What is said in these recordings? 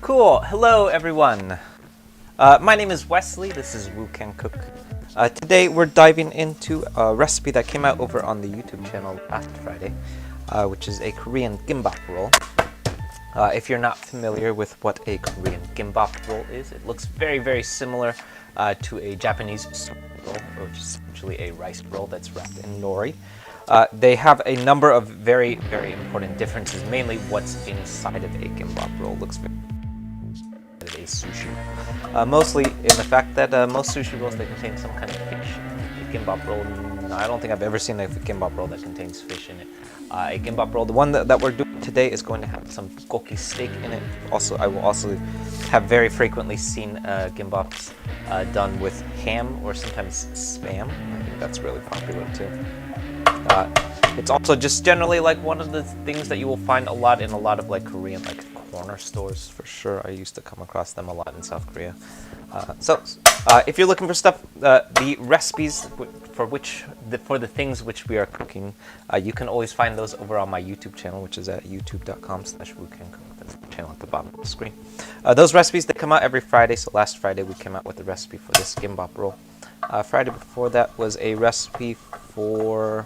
Cool. Hello, everyone. My name is Wesley. This is Woo Can Cook. Today we're diving into a recipe that came out over on the YouTube channel last Friday, which is a Korean Gimbap roll. If you're not familiar with what a Korean Gimbap roll is, it looks very, very similar to a Japanese sushi roll, which is essentially a rice roll that's wrapped in nori. They have a number of very, very important differences, mainly what's inside of a gimbap roll looks very like a sushi. Mostly in the fact that most sushi rolls, they contain some kind of fish. A gimbap roll, no, I don't think I've ever seen a gimbap roll that contains fish in it. A gimbap roll, the one that we're doing today, is going to have some bulgogi steak in it. Also, I will also have very frequently seen gimbaps done with ham or sometimes spam. I think that's really popular too. It's also just generally like one of the things that you will find a lot in a lot of like Korean like corner stores for sure. I used to come across them a lot in South Korea. If you're looking for stuff, the recipes for the things which we are cooking, you can always find those over on my YouTube channel, which is at youtube.com/woocancook. That's the channel at the bottom of the screen. Those recipes, they come out every Friday. So last Friday we came out with the recipe for this gimbap roll. Friday before that was a recipe for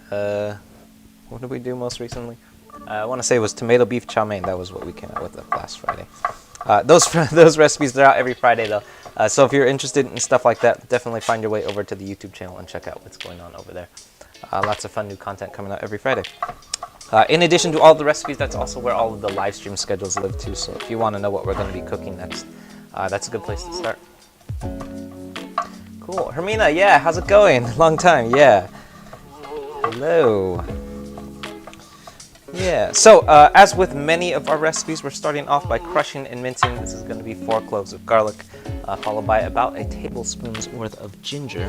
what did we do most recently? I want to say it was tomato beef chow mein. That was what we came out with last Friday. Those recipes, they're out every Friday though. So if you're interested in stuff like that, definitely find your way over to the YouTube channel and check out what's going on over there. Lots of fun new content coming out every Friday. In addition to all the recipes, that's also where all of the live stream schedules live too. So if you want to know what we're going to be cooking next, that's a good place to start. Cool. Hermina, yeah, how's it going? Long time, yeah. Hello. Yeah, so as with many of our recipes, we're starting off by crushing and mincing. This is going to be 4 cloves of garlic, followed by about a tablespoon's worth of ginger.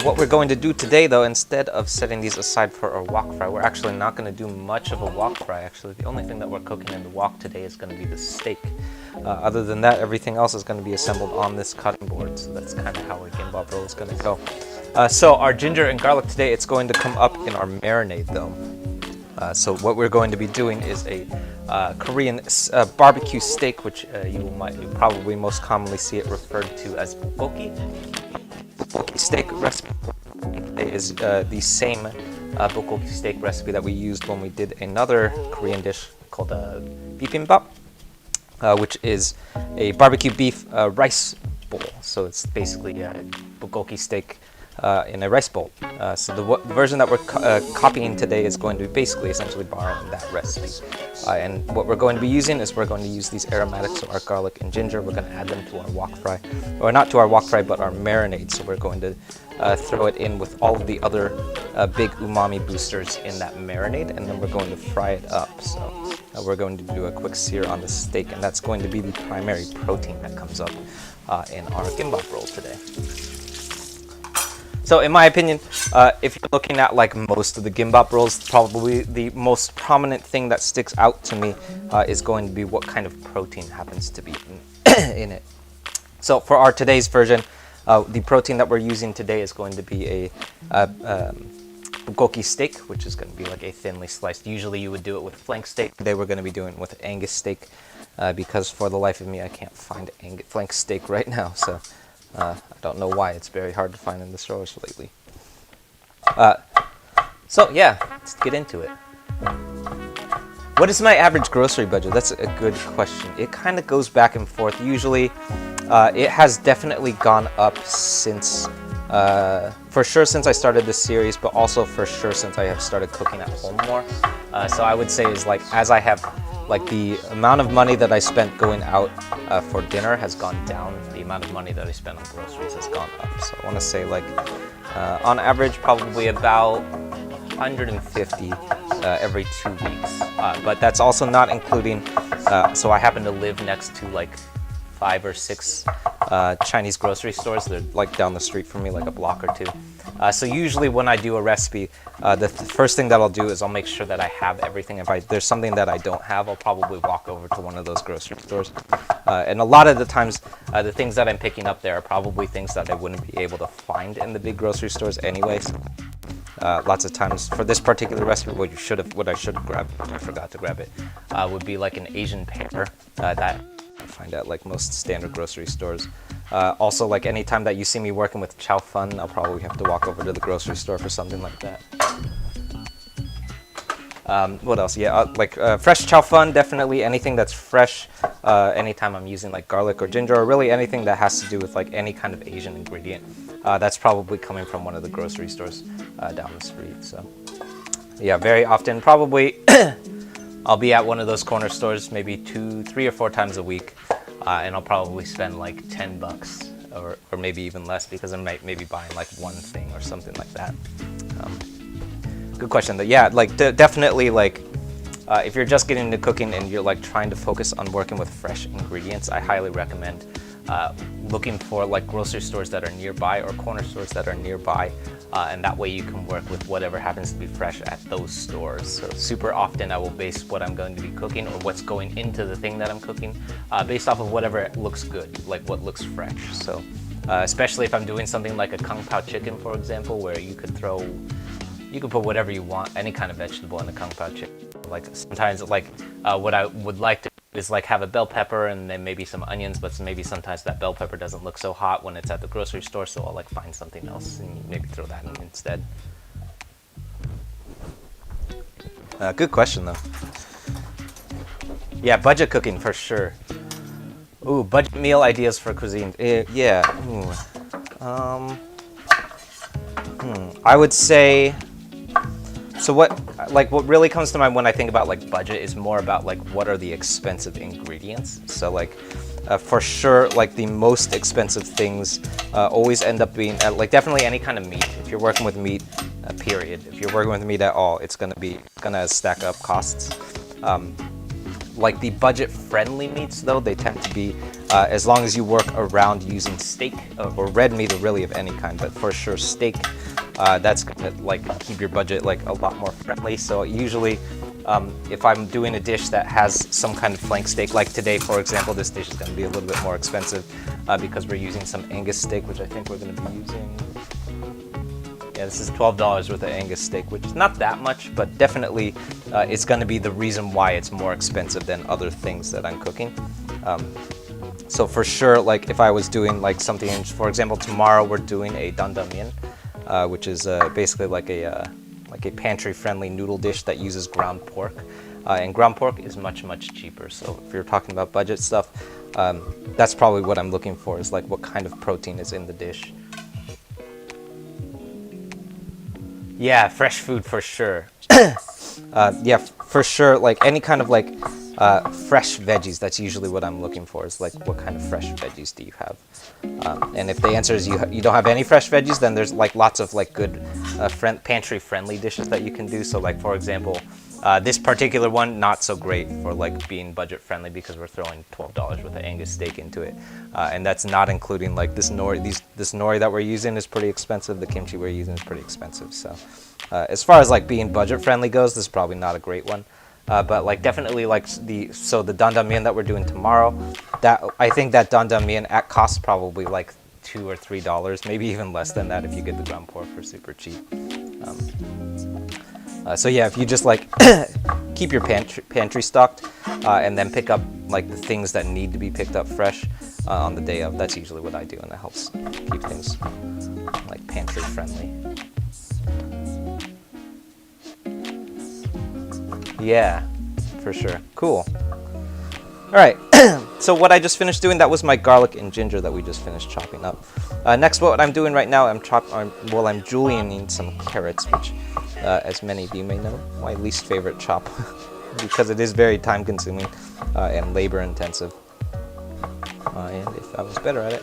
What we're going to do today, though, instead of setting these aside for our wok fry, we're actually not going to do much of a wok fry. Actually, the only thing that we're cooking in the wok today is going to be the steak. Other than that, everything else is going to be assembled on this cutting board. So that's kind of how a gimbap roll is going to go. So our ginger and garlic today, it's going to come up in our marinade, though. So what we're going to be doing is a Korean barbecue steak, which you probably most commonly see it referred to as bulgogi. The bulgogi steak recipe is the same bulgogi steak recipe that we used when we did another Korean dish called bibimbap, which is a barbecue beef rice bowl. So it's basically a bulgogi steak in a rice bowl. So the version that we're copying today is going to be basically essentially borrowing that recipe. And what we're going to be using is we're going to use these aromatics, so our garlic and ginger. We're going to add them to our wok fry, or not to our wok fry, but our marinade. So we're going to throw it in with all of the other big umami boosters in that marinade, and then we're going to fry it up. So we're going to do a quick sear on the steak, and that's going to be the primary protein that comes up in our gimbap roll today. So in my opinion, if you're looking at like most of the gimbap rolls, probably the most prominent thing that sticks out to me is going to be what kind of protein happens to be in it. So for our today's version, the protein that we're using today is going to be a bulgogi steak, which is going to be like a thinly sliced. Usually you would do it with flank steak. Today we're going to be doing it with Angus steak because for the life of me, I can't find flank steak right now. So. I don't know why, it's very hard to find in the stores lately. So yeah, let's get into it. What is my average grocery budget? That's a good question. It kind of goes back and forth. Usually, it has definitely gone up since, for sure since I started this series, but also for sure since I have started cooking at home more. So I would say is like, as I have, like the amount of money that I spent going out for dinner has gone down. The amount of money that I spent on groceries has gone up. So I want to say like, on average, probably about 150 every 2 weeks. But that's also not including, so I happen to live next to like 5 or 6 Chinese grocery stores. They're like down the street from me, like a block or 2. So usually when I do a recipe, the first thing that I'll do is I'll make sure that I have everything. If there's something that I don't have, I'll probably walk over to one of those grocery stores. And a lot of the times, the things that I'm picking up there are probably things that I wouldn't be able to find in the big grocery stores anyways. Lots of times for this particular recipe, what I should have grabbed, I forgot to grab it, would be like an Asian pear that I find at like most standard grocery stores. Also, like anytime that you see me working with chow fun, I'll probably have to walk over to the grocery store for something like that. What else? Yeah, fresh chow fun, definitely anything that's fresh. Anytime I'm using like garlic or ginger, or really anything that has to do with like any kind of Asian ingredient, that's probably coming from one of the grocery stores down the street. So yeah, very often, probably I'll be at one of those corner stores maybe 2, 3, or 4 times a week, and I'll probably spend like $10 or maybe even less, because I might maybe buying like one thing or something like that. Good question. But yeah, like definitely, like if you're just getting into cooking and you're like trying to focus on working with fresh ingredients, I highly recommend looking for like grocery stores that are nearby or corner stores that are nearby, and that way you can work with whatever happens to be fresh at those stores. So super often I will base what I'm going to be cooking or what's going into the thing that I'm cooking based off of whatever looks good, like what looks fresh. So especially if I'm doing something like a kung pao chicken, for example, where you could put whatever you want, any kind of vegetable in a kung pao chicken. Like sometimes, like what I would like to do is like have a bell pepper and then maybe some onions, but maybe sometimes that bell pepper doesn't look so hot when it's at the grocery store, so I'll like find something else and maybe throw that in instead. Good question though. Yeah, budget cooking for sure. Ooh, budget meal ideas for cuisine. Yeah. Ooh. I would say. So what really comes to mind when I think about like budget is more about like what are the expensive ingredients. So like for sure, like the most expensive things always end up being like definitely any kind of meat. If you're working with meat, period. If you're working with meat at all, it's gonna stack up costs. Like the budget-friendly meats, though, they tend to be as long as you work around using steak or red meat, or really of any kind, but for sure steak. That's gonna like keep your budget like a lot more friendly. So usually, if I'm doing a dish that has some kind of flank steak, like today, for example, this dish is going to be a little bit more expensive because we're using some Angus steak, which I think we're going to be using. Yeah, this is $12 worth of Angus steak, which is not that much, but definitely it's going to be the reason why it's more expensive than other things that I'm cooking. So for sure, like if I was doing like something, for example, tomorrow we're doing a dandamian, which is basically like a pantry-friendly noodle dish that uses ground pork, and ground pork is much cheaper. So if you're talking about budget stuff, that's probably what I'm looking for, is like what kind of protein is in the dish. Yeah, fresh food for sure. Yeah, for sure. Like any kind of like fresh veggies. That's usually what I'm looking for. Is like what kind of fresh veggies do you have? And if the answer is you don't have any fresh veggies, then there's like lots of like good pantry-friendly dishes that you can do. So like for example, this particular one not so great for like being budget-friendly because we're throwing $12 worth of Angus steak into it, and that's not including like this nori. This nori that we're using is pretty expensive. The kimchi we're using is pretty expensive. So as far as like being budget-friendly goes, this is probably not a great one. But like definitely like the dandamian that we're doing tomorrow, that I think that dandamian at cost probably like $2 or $3, maybe even less than that if you get the ground pork for super cheap. So yeah, if you just like keep your pantry stocked and then pick up like the things that need to be picked up fresh on the day of, that's usually what I do, and that helps keep things like pantry friendly. Yeah, for sure. Cool. All right. So what I just finished doing, that was my garlic and ginger that we just finished chopping up. Next, what I'm doing right now, I'm julienning some carrots, which, as many of you may know, my least favorite chop, because it is very time-consuming and labor-intensive. And if I was better at it,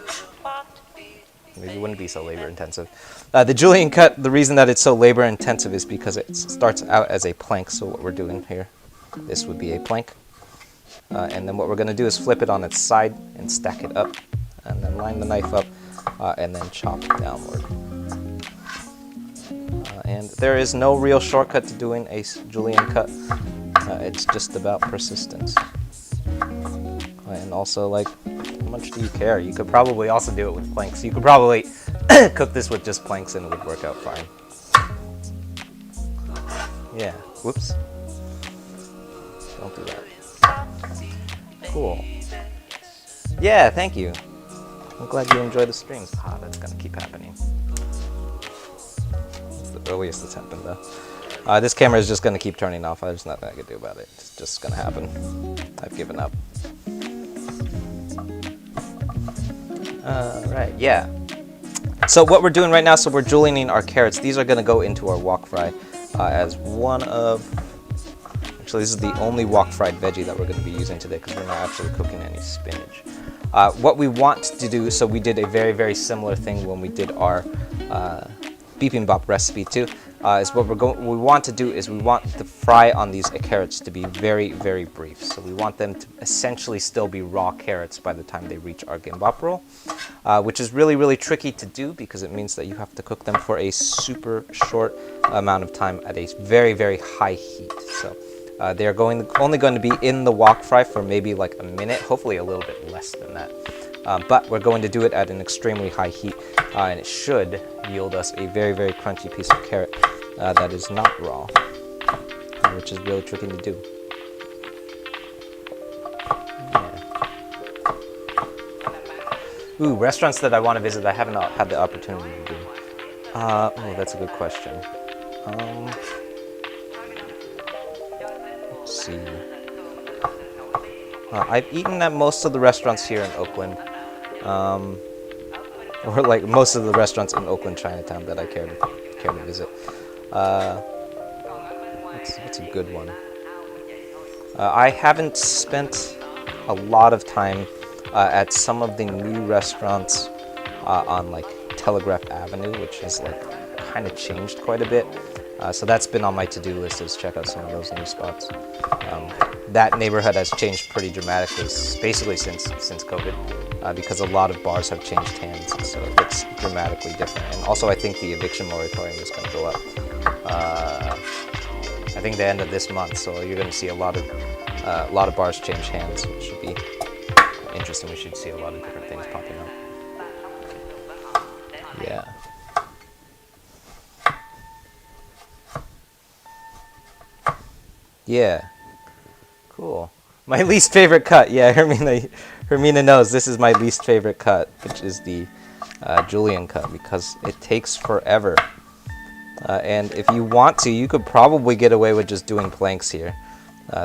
maybe it wouldn't be so labor-intensive. The julienne cut, the reason that it's so labor-intensive is because it starts out as a plank. So what we're doing here, this would be a plank. And then what we're going to do is flip it on its side and stack it up, and then line the knife up, and then chop downward. And there is no real shortcut to doing a julienne cut. It's just about persistence. And also, like, how much do you care? You could probably also do it with planks. You could probably cook this with just planks and it would work out fine. Yeah. Whoops. Don't do that. Cool. Yeah, thank you. I'm glad you enjoy the streams. Ah, that's gonna keep happening. It's the earliest it's happened though. This camera is just gonna keep turning off. There's nothing I can do about it. It's just gonna happen. I've given up. Right, yeah. So what we're doing right now, so we're julienning our carrots. These are gonna go into our wok fry as one of, actually this is the only wok fried veggie that we're gonna be using today because we're not actually cooking any spinach. What we want to do, so we did a very, very similar thing when we did our bibimbap recipe too, is what we want to do is we want the fry on these carrots to be very, very brief. So we want them to essentially still be raw carrots by the time they reach our gimbap roll, which is really, really tricky to do because it means that you have to cook them for a super short amount of time at a very, very high heat. So they're only going to be in the wok fry for maybe like a minute, hopefully a little bit less than that. But we're going to do it at an extremely high heat, and it should yield us a very, very crunchy piece of carrot that is not raw, which is really tricky to do. Yeah. Ooh, restaurants that I want to visit I haven't had the opportunity to do. Oh, that's a good question. Let's see. I've eaten at most of the restaurants here in Oakland, or like most of the restaurants in Oakland Chinatown that I care to visit. What's a good one? I haven't spent a lot of time at some of the new restaurants on like Telegraph Avenue, which has like kind of changed quite a bit. So that's been on my to-do list, is check out some of those new spots. That neighborhood has changed pretty dramatically, basically since COVID, because a lot of bars have changed hands, so it looks dramatically different. And also, I think the eviction moratorium is going to go up. I think the end of this month, so you're going to see a lot of bars change hands, which should be interesting. We should see a lot of different things popping up. Yeah. Yeah. Cool. My least favorite cut. Yeah, Hermina knows this is my least favorite cut, which is the julienne cut, because it takes forever. And if you want to, you could probably get away with just doing planks here.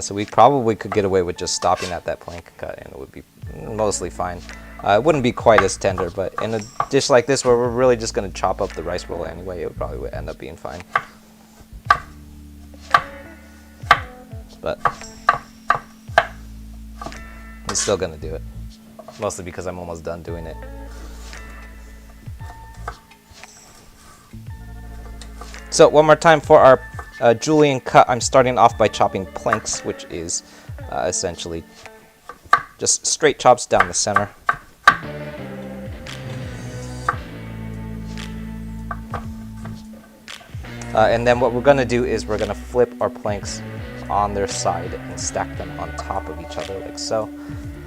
So we probably could get away with just stopping at that plank cut, and it would be mostly fine. It wouldn't be quite as tender, but in a dish like this where we're really just going to chop up the rice roll anyway, it would probably end up being fine. But I'm still gonna do it, mostly because I'm almost done doing it. So one more time for our julienne cut, I'm starting off by chopping planks, which is essentially just straight chops down the center. And then what we're gonna do is we're gonna flip our planks on their side and stack them on top of each other like so,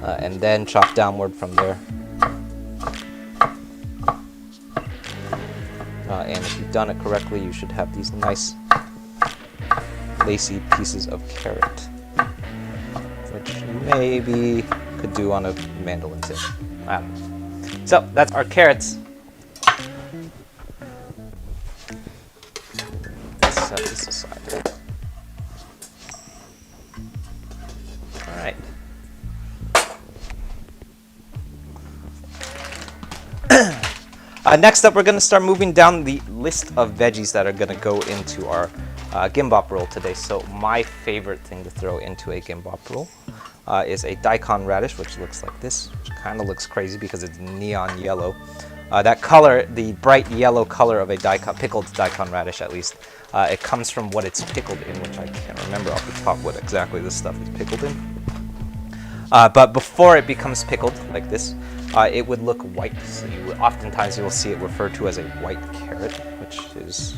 and then chop downward from there. And if you've done it correctly, you should have these nice lacy pieces of carrot, which you maybe could do on a mandolin tip. I don't know. So that's our carrots. Let's set this aside. Alright. Next up, we're going to start moving down the list of veggies that are going to go into our gimbap roll today. So my favorite thing to throw into a gimbap roll is a daikon radish, which looks like this, which kind of looks crazy because it's neon yellow. That color, the bright yellow color of a pickled daikon radish at least, it comes from what it's pickled in, which I can't remember off the top what exactly this stuff is pickled in. But before it becomes pickled like this, it would look white. So oftentimes you will see it referred to as a white carrot, which is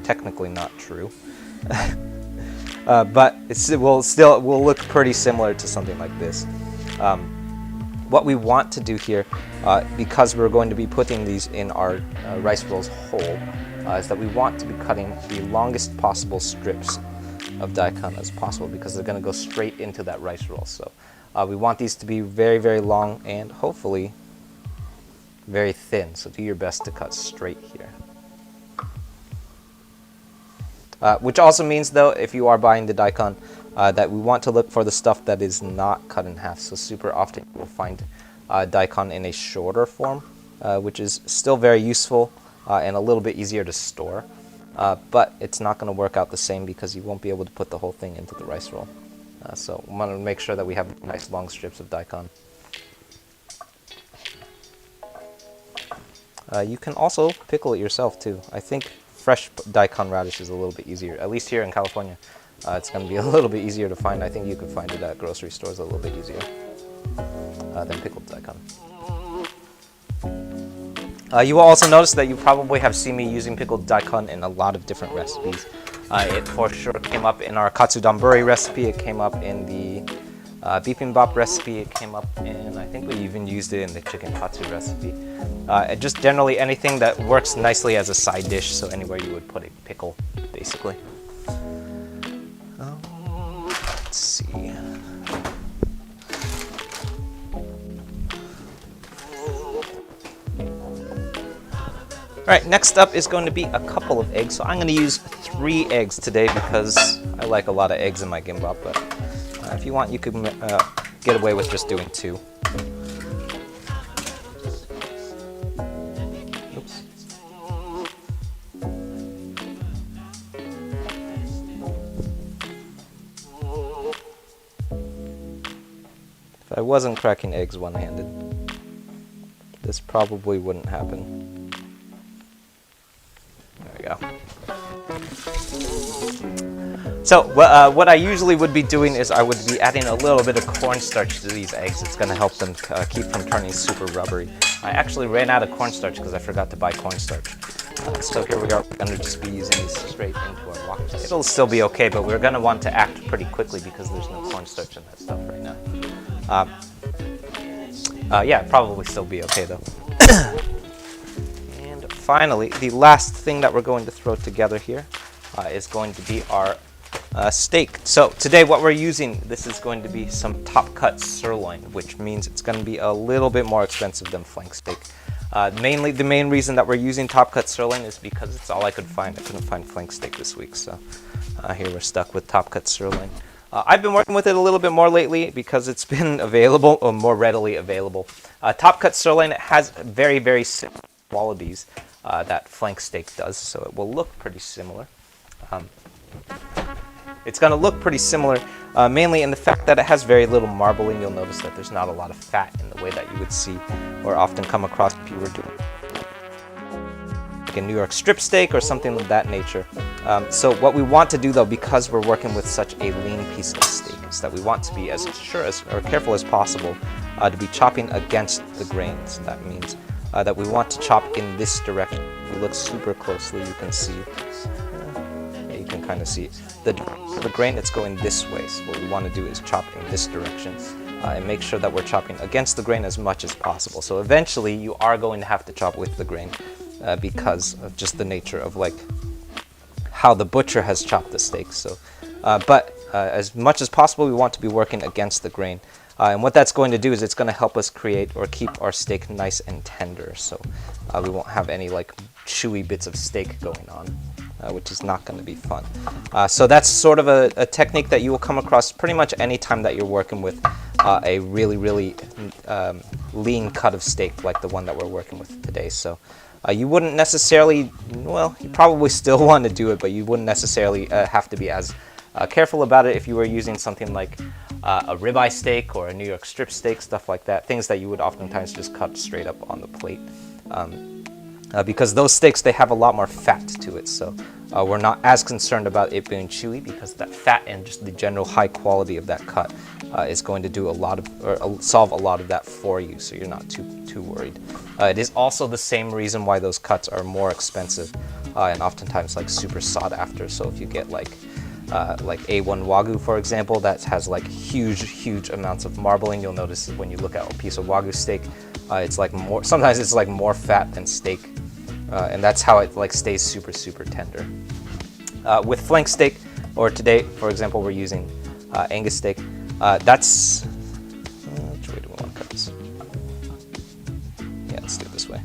technically not true. But it will look pretty similar to something like this. What we want to do here, because we're going to be putting these in our rice rolls whole, is that we want to be cutting the longest possible strips of daikon as possible because they're going to go straight into that rice roll. So we want these to be very, very long and hopefully very thin. So do your best to cut straight here. Which also means, though, if you are buying the daikon, that we want to look for the stuff that is not cut in half. So super often you will find daikon in a shorter form, which is still very useful and a little bit easier to store. But it's not going to work out the same because you won't be able to put the whole thing into the rice roll. So we want to make sure that we have nice long strips of daikon. You can also pickle it yourself too. I think fresh daikon radish is a little bit easier, at least here in California. It's going to be a little bit easier to find. I think you could find it at grocery stores a little bit easier than pickled daikon. You will also notice that you probably have seen me using pickled daikon in a lot of different recipes. It for sure came up in our katsu danburi recipe, it came up in the bibimbap recipe, it came up in, I think we even used it in the chicken katsu recipe. Just generally anything that works nicely as a side dish, so anywhere you would put a pickle, basically. Let's see. Alright, next up is going to be a couple of eggs. So I'm going to use 3 eggs today because I like a lot of eggs in my gimbap, but if you want, you can get away with just doing 2. Oops. If I wasn't cracking eggs one-handed, this probably wouldn't happen. There we go. So what I usually would be doing is I would be adding a little bit of cornstarch to these eggs. It's going to help them keep from turning super rubbery. I actually ran out of cornstarch because I forgot to buy cornstarch. So here we are. We're going to just be using these straight into our wok. It'll still be okay, but we're going to want to act pretty quickly because there's no cornstarch in that stuff right now. Yeah, probably still be okay though. And finally, the last thing that we're going to throw together here is going to be our steak. So today what we're using, this is going to be some top cut sirloin, which means it's going to be a little bit more expensive than flank steak. Mainly, the main reason that we're using top cut sirloin is because it's all I could find. I couldn't find flank steak this week, so here we're stuck with top cut sirloin. I've been working with it a little bit more lately because it's been available, or more readily available. Top cut sirloin has very, very similar qualities that flank steak does, so it will look pretty similar. It's going to look pretty similar, mainly in the fact that it has very little marbling. You'll notice that there's not a lot of fat in the way that you would see or often come across if you were doing like a New York strip steak or something of that nature. So what we want to do though, because we're working with such a lean piece of steak, is that we want to be as sure as or careful as possible to be chopping against the grains. That means that we want to chop in this direction. If you look super closely, you can see. You can kind of see the grain. It's going this way. So what we want to do is chop in this direction and make sure that we're chopping against the grain as much as possible. So eventually, you are going to have to chop with the grain because of just the nature of like how the butcher has chopped the steak. So, but as much as possible, we want to be working against the grain. And what that's going to do is it's going to help us create or keep our steak nice and tender. So we won't have any like chewy bits of steak going on, which is not going to be fun. So that's sort of a technique that you will come across pretty much any time that you're working with a really, really lean cut of steak like the one that we're working with today. So you wouldn't necessarily, well, you probably still want to do it, but you wouldn't necessarily have to be as careful about it if you were using something like a ribeye steak or a New York strip steak, stuff like that, things that you would oftentimes just cut straight up on the plate. Because those steaks, they have a lot more fat to it, so we're not as concerned about it being chewy because that fat and just the general high quality of that cut is going to do a lot of, or solve a lot of that for you, so you're not too worried. It is also the same reason why those cuts are more expensive and oftentimes like super sought after. So if you get like A1 Wagyu, for example, that has like huge amounts of marbling, you'll notice when you look at a piece of Wagyu steak, it's like more, sometimes it's like more fat than steak, and that's how it like stays super tender. With flank steak, Or today, for example, we're using Angus steak. That's, which way do we want to cut this? Yeah, let's do it this way.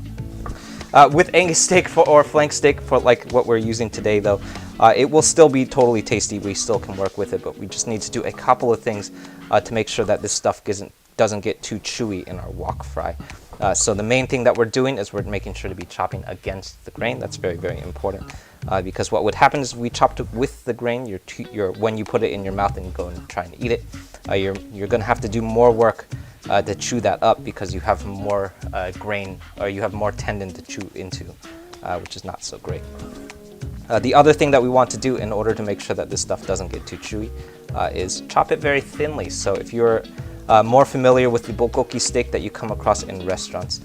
With Angus steak or flank steak, for like what we're using today though, it will still be totally tasty. We still can work with it, but we just need to do a couple of things to make sure that this stuff doesn't get too chewy in our wok fry. So the main thing that we're doing is we're making sure to be chopping against the grain. That's very, very important, because what would happen is we chopped it with the grain. When you put it in your mouth and you go and try and eat it, you're going to have to do more work to chew that up, because you have more grain, or you have more tendon to chew into, which is not so great. The other thing that we want to do in order to make sure that this stuff doesn't get too chewy is chop it very thinly. So if you're more familiar with the bulgogi steak that you come across in restaurants,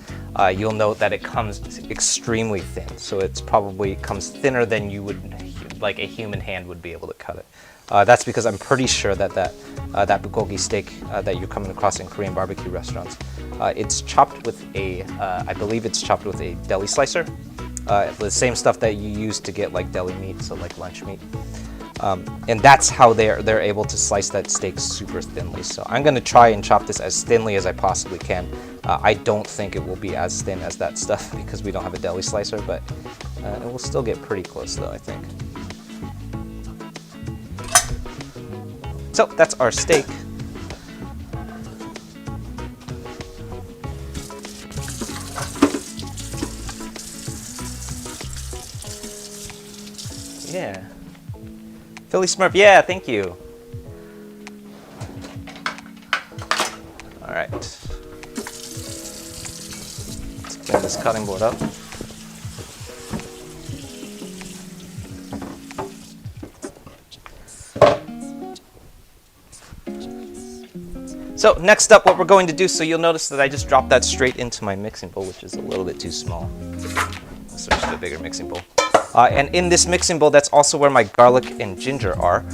you'll note that it comes extremely thin. So it's probably comes thinner than you would, like a human hand would be able to cut it. That's because I'm pretty sure that that bulgogi steak that you're coming across in Korean barbecue restaurants, it's chopped with I believe it's chopped with a deli slicer, the same stuff that you use to get like deli meat, so like lunch meat. And that's how they're able to slice that steak super thinly. So I'm going to try and chop this as thinly as I possibly can. I don't think it will be as thin as that stuff because we don't have a deli slicer, but it will still get pretty close though, I think. So that's our steak. Yeah. Philly Smurf, yeah, thank you. All right. Let's clean this cutting board up. So next up, what we're going to do, so you'll notice that I just dropped that straight into my mixing bowl, which is a little bit too small. Let's switch to a bigger mixing bowl. And in this mixing bowl, that's also where my garlic and ginger are.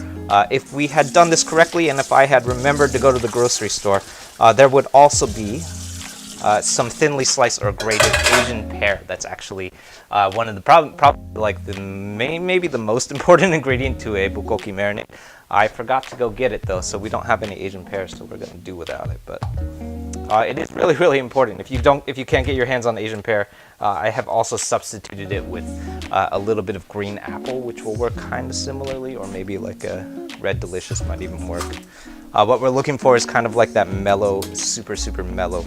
If we had done this correctly, and if I had remembered to go to the grocery store, there would also be some thinly sliced or grated Asian pear. That's actually one of the probably like maybe the most important ingredient to a bulgogi marinade. I forgot to go get it though, so we don't have any Asian pears, so we're gonna do without it. But it is really, really important. If you can't get your hands on Asian pear, I have also substituted it with a little bit of green apple, which will work kind of similarly, or maybe like a red delicious might even work. What we're looking for is kind of like that mellow, super, super mellow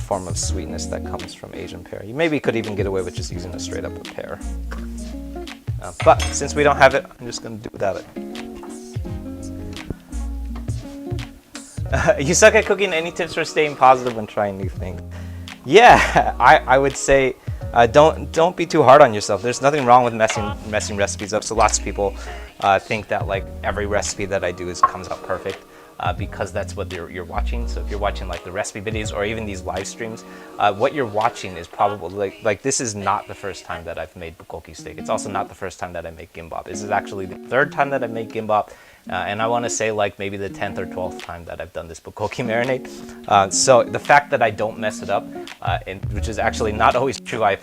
form of sweetness that comes from Asian pear. You maybe could even get away with just using a straight up pear. But since we don't have it, I'm just gonna do without it. You suck at cooking. Any tips for staying positive when trying new things? Yeah, I would say don't be too hard on yourself. There's nothing wrong with messing recipes up. So lots of people think that like every recipe that I do comes out perfect because that's what you're watching. So if you're watching like the recipe videos or even these live streams, what you're watching is probably like this is not the first time that I've made bulgogi steak. It's also not the first time that I make gimbap. This is actually the third time that I've made gimbap. And I want to say like maybe the 10th or 12th time that I've done this bulgogi marinade. So the fact that I don't mess it up, which is actually not always true. I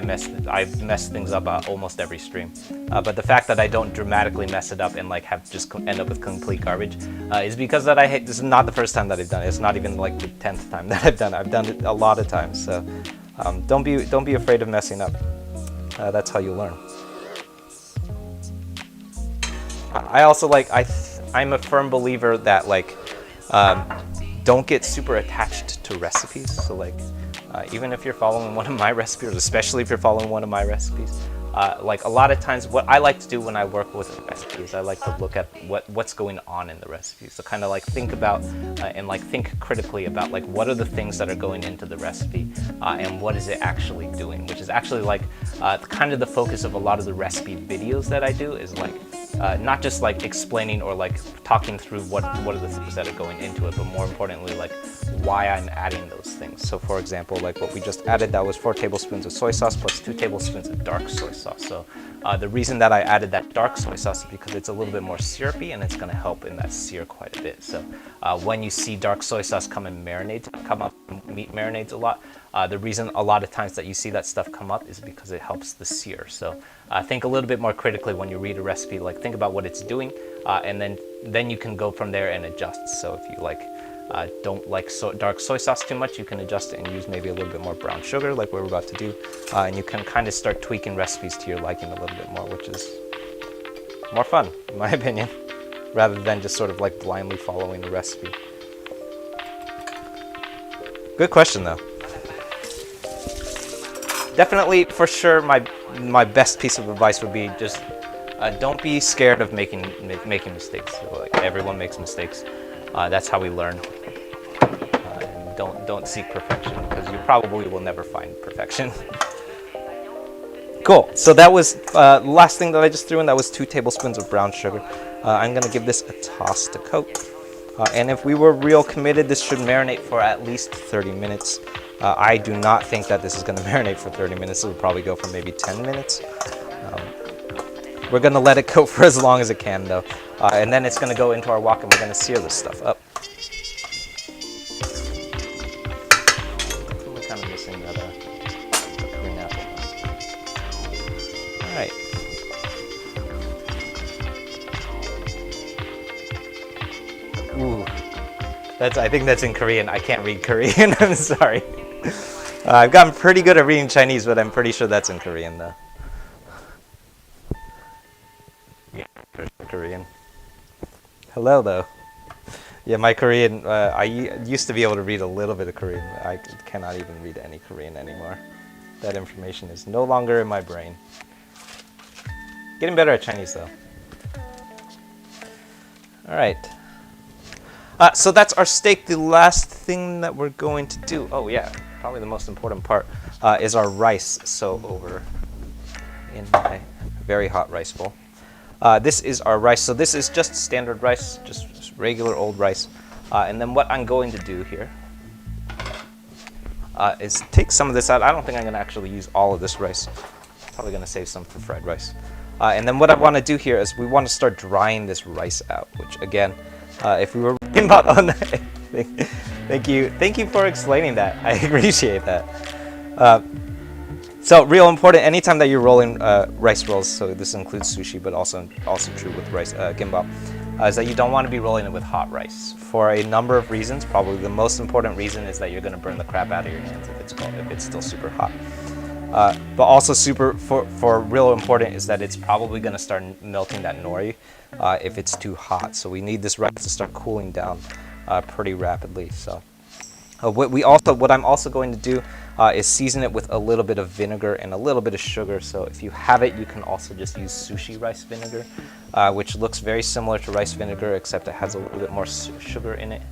mess things up almost every stream. But the fact that I don't dramatically mess it up and like have just end up with complete garbage is because that this is not the first time that I've done it. It's not even like the 10th time that I've done it. I've done it a lot of times. So don't be afraid of messing up. That's how you learn. I also I'm a firm believer that like don't get super attached to recipes. So like even if you're following one of my recipes, especially if you're following one of my recipes, like a lot of times what I like to do when I work with a recipe is I like to look at what's going on in the recipe. So kind of like think about and like think critically about like what are the things that are going into the recipe and what is it actually doing, which is actually like kind of the focus of a lot of the recipe videos that I do is like not just like explaining or like talking through what are the things that are going into it, but more importantly like why I'm adding those things. So for example, like what we just added, that was 4 tablespoons of soy sauce plus 2 tablespoons of dark soy sauce. So the reason that I added that dark soy sauce is because it's a little bit more syrupy and it's going to help in that sear quite a bit. So when you see dark soy sauce come in marinades, come up in meat marinades a lot, the reason a lot of times that you see that stuff come up is because it helps the sear. So think a little bit more critically when you read a recipe, like think about what it's doing and then you can go from there and adjust. So if you like don't like dark soy sauce too much, you can adjust it and use maybe a little bit more brown sugar like we're about to do, and you can kind of start tweaking recipes to your liking a little bit more, which is more fun in my opinion, rather than just sort of like blindly following the recipe. Good question though. Definitely, for sure, my best piece of advice would be just don't be scared of making mistakes. So, like, everyone makes mistakes. That's how we learn. And don't seek perfection, because you probably will never find perfection. Cool. So that was the last thing that I just threw in. That was 2 tablespoons of brown sugar. I'm gonna give this a toss to coat. And if we were real committed, this should marinate for at least 30 minutes. I do not think that this is going to marinate for 30 minutes. It will probably go for maybe 10 minutes. We're going to let it go for as long as it can, though. And then it's going to go into our wok, and we're going to sear this stuff up. I'm kind of missing that green apple. All right. Ooh. I think that's in Korean. I can't read Korean. I'm sorry. I've gotten pretty good at reading Chinese, but I'm pretty sure that's in Korean, though. Yeah, Korean. Hello, though. Yeah, my Korean, I used to be able to read a little bit of Korean. I cannot even read any Korean anymore. That information is no longer in my brain. Getting better at Chinese, though. All right. So that's our steak. The last thing that we're going to do, oh yeah, probably the most important part, is our rice. So over in my very hot rice bowl. This is our rice. So this is just standard rice, just regular old rice. And then what I'm going to do here is take some of this out. I don't think I'm going to actually use all of this rice. Probably going to save some for fried rice. And then what I want to do here is we want to start drying this rice out, which again, if we were reading about on that, thank you for explaining that. I appreciate that. So real important, anytime that you're rolling rice rolls, so this includes sushi, but also true with rice gimbap, is that you don't want to be rolling it with hot rice for a number of reasons. Probably the most important reason is that you're going to burn the crap out of your hands if it's still super hot. But also for real important is that it's probably going to start melting that nori if it's too hot. So we need this rice to start cooling down pretty rapidly. So what I'm also going to do is season it with a little bit of vinegar and a little bit of sugar. So if you have it, you can also just use sushi rice vinegar, which looks very similar to rice vinegar, except it has a little bit more sugar in it.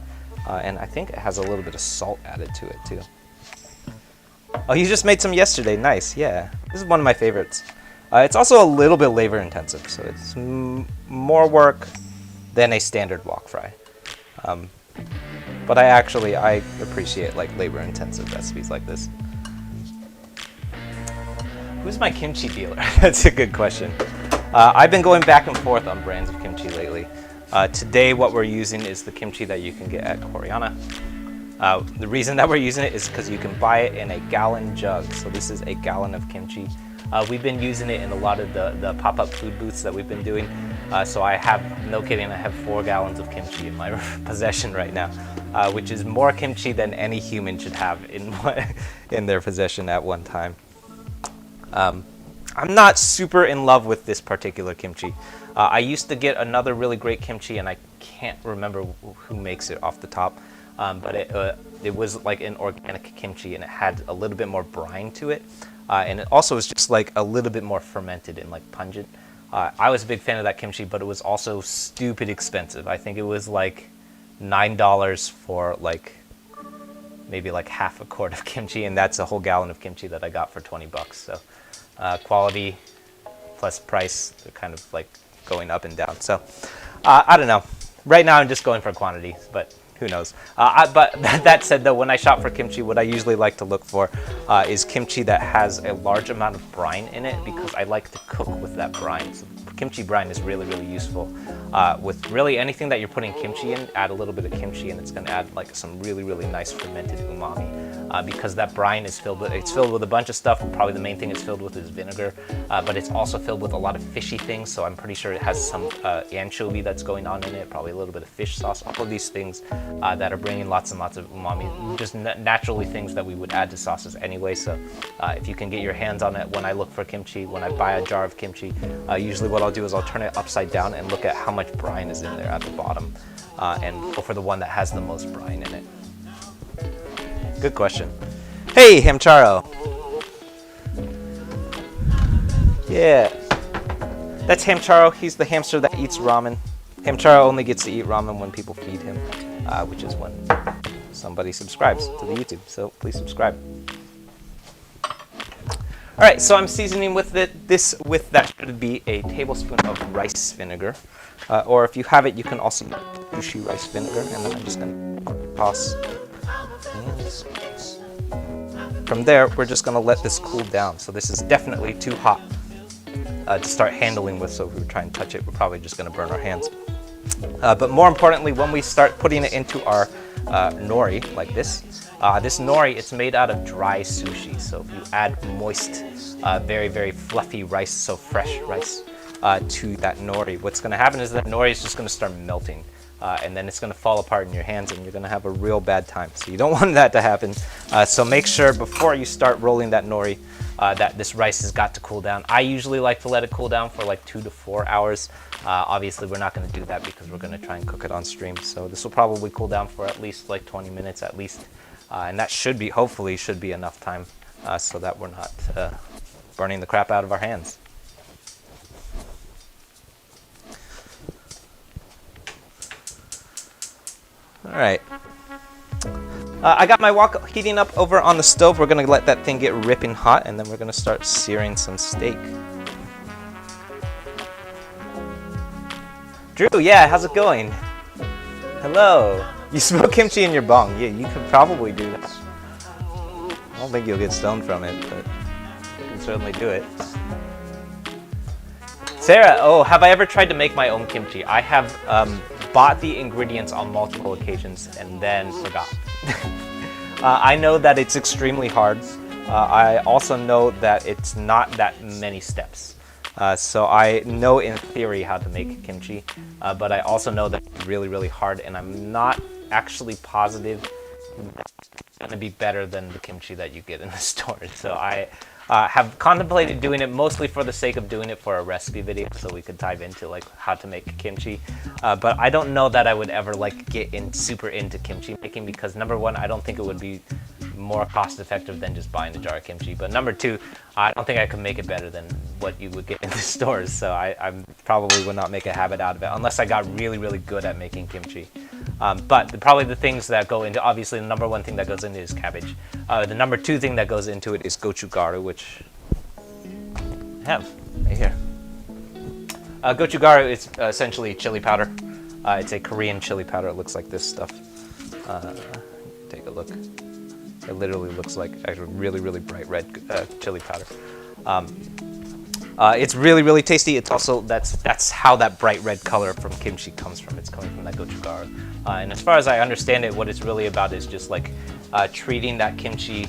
And I think it has a little bit of salt added to it too. Oh, you just made some yesterday. Nice, yeah. This is one of my favorites. It's also a little bit labor intensive, so it's more work than a standard wok fry. But I appreciate like labor intensive recipes like this. Who's my kimchi dealer? That's a good question. I've been going back and forth on brands of kimchi lately. Today what we're using is the kimchi that you can get at Koreana. The reason that we're using it is because you can buy it in a gallon jug. So this is a gallon of kimchi. We've been using it in a lot of the pop-up food booths that we've been doing. So I have, no kidding, I have 4 gallons of kimchi in my possession right now, which is more kimchi than any human should have in their possession at one time. I'm not super in love with this particular kimchi. I used to get another really great kimchi, and I can't remember who makes it off the top. But it was like an organic kimchi, and it had a little bit more brine to it. And it also was just like a little bit more fermented and like pungent. I was a big fan of that kimchi, but it was also stupid expensive. I think it was like $9 for like maybe like half a quart of kimchi, and that's a whole gallon of kimchi that I got for 20 bucks. So quality plus price, they're kind of like going up and down. So I don't know. Right now I'm just going for quantity, but who knows? But that said, though, when I shop for kimchi, what I usually like to look for is kimchi that has a large amount of brine in it, because I like to cook with that brine. So kimchi brine is really, really useful with really anything that you're putting kimchi in. Add a little bit of kimchi, and it's going to add like some really, really nice fermented umami, because that brine is filled with a bunch of stuff. Probably the main thing it's filled with is vinegar, but it's also filled with a lot of fishy things. So I'm pretty sure it has some anchovy that's going on in it, probably a little bit of fish sauce, all of these things that are bringing lots and lots of umami, just naturally things that we would add to sauces anyway. So if you can get your hands on it, when I look for kimchi, when I buy a jar of kimchi, usually what I'll do is I'll turn it upside down and look at how much brine is in there at the bottom, and go for the one that has the most brine in it. Good question. Hey, Hamcharo. Yeah. That's Hamcharo. He's the hamster that eats ramen. Hamcharo only gets to eat ramen when people feed him, which is when somebody subscribes to the YouTube. So please subscribe. All right, so I'm seasoning with that should be a tablespoon of rice vinegar, or if you have it, you can also use sushi rice vinegar. And then I'm just gonna toss. From there, we're just gonna let this cool down. So this is definitely too hot to start handling with. So if we try and touch it, we're probably just gonna burn our hands. But more importantly, when we start putting it into our nori like this, this nori, it's made out of dry sushi. So if you add moist, very, very fluffy rice, so fresh rice, to that nori, what's going to happen is that nori is just going to start melting. And then it's going to fall apart in your hands, and you're going to have a real bad time. So you don't want that to happen. So make sure before you start rolling that nori, that this rice has got to cool down. I usually like to let it cool down for like 2 to 4 hours. Obviously, we're not going to do that because we're going to try and cook it on stream. So this will probably cool down for at least like 20 minutes at least. And that should be, hopefully, should be enough time so that we're not burning the crap out of our hands. All right. I got my wok heating up over on the stove. We're going to let that thing get ripping hot, and then we're going to start searing some steak. Drew, yeah, how's it going? Hello. You smoke kimchi in your bong. Yeah, you could probably do that. I don't think you'll get stoned from it, but you can certainly do it. Sarah, oh, have I ever tried to make my own kimchi? I have bought the ingredients on multiple occasions and then forgot. I know that it's extremely hard. I also know that it's not that many steps. So I know in theory how to make kimchi, but I also know that it's really, really hard, and I'm not actually positive that it's going to be better than the kimchi that you get in the store. So I have contemplated doing it mostly for the sake of doing it for a recipe video, so we could dive into like how to make kimchi. But I don't know that I would ever like get super into kimchi making, because number one, I don't think it would be more cost effective than just buying a jar of kimchi. But number two, I don't think I could make it better than what you would get in the stores. So I probably would not make a habit out of it unless I got really, really good at making kimchi. But probably the things that go into, obviously the number one thing that goes into is cabbage. The number two thing that goes into it is gochugaru, which I have right here. Gochugaru is essentially chili powder. It's a Korean chili powder. It looks like this stuff. Take a look. It literally looks like a really, really bright red chili powder. It's really, really tasty. It's also, that's how that bright red color from kimchi comes from. It's coming from that gochugaru. And as far as I understand it, what it's really about is just like treating that kimchi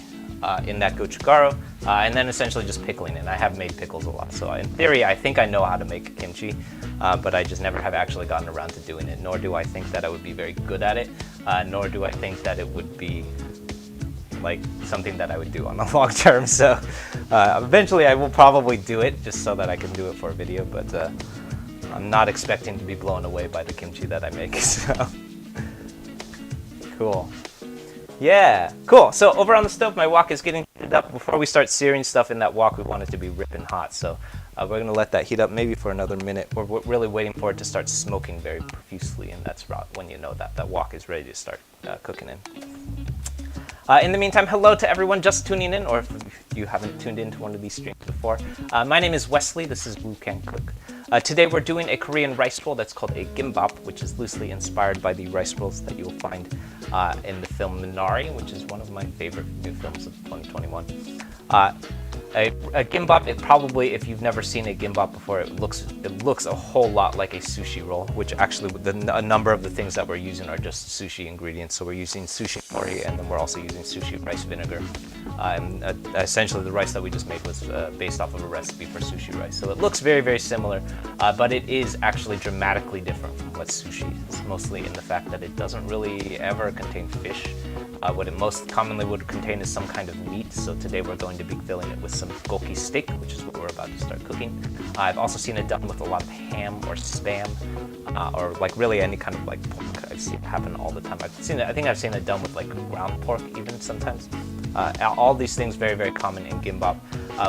in that gochugaru, and then essentially just pickling it. And I have made pickles a lot. So in theory, I think I know how to make kimchi, but I just never have actually gotten around to doing it. Nor do I think that I would be very good at it. Nor do I think that it would be like something that I would do on the long term. So eventually I will probably do it just so that I can do it for a video, but I'm not expecting to be blown away by the kimchi that I make. So cool. Yeah, cool. So over on the stove, my wok is getting heated up. Before we start searing stuff in that wok, we want it to be ripping hot. So we're going to let that heat up maybe for another minute. We're really waiting for it to start smoking very profusely, and that's when you know that that wok is ready to start cooking in. In the meantime, hello to everyone just tuning in, or if you haven't tuned into one of these streams before. My name is Wesley. This is Wu Can Cook. Today we're doing a Korean rice roll that's called a Gimbap, which is loosely inspired by the rice rolls that you'll find in the film Minari, which is one of my favorite new films of 2021. A gimbap, it probably, if you've never seen a gimbap before, it looks a whole lot like a sushi roll, which actually a number of the things that we're using are just sushi ingredients. So we're using sushi nori, and then we're also using sushi rice vinegar. Essentially the rice that we just made was based off of a recipe for sushi rice. So it looks very, very similar, but it is actually dramatically different from what sushi is, mostly in the fact that it doesn't really ever contain fish. What it most commonly would contain is some kind of meat, so today we're going to be filling it with some bulgogi steak, which is what we're about to start cooking. I've also seen it done with a lot of ham or spam, or like really any kind of like pork. I've seen it happen all the time. I think I've seen it done with like ground pork even sometimes. All these things very, very common in gimbap,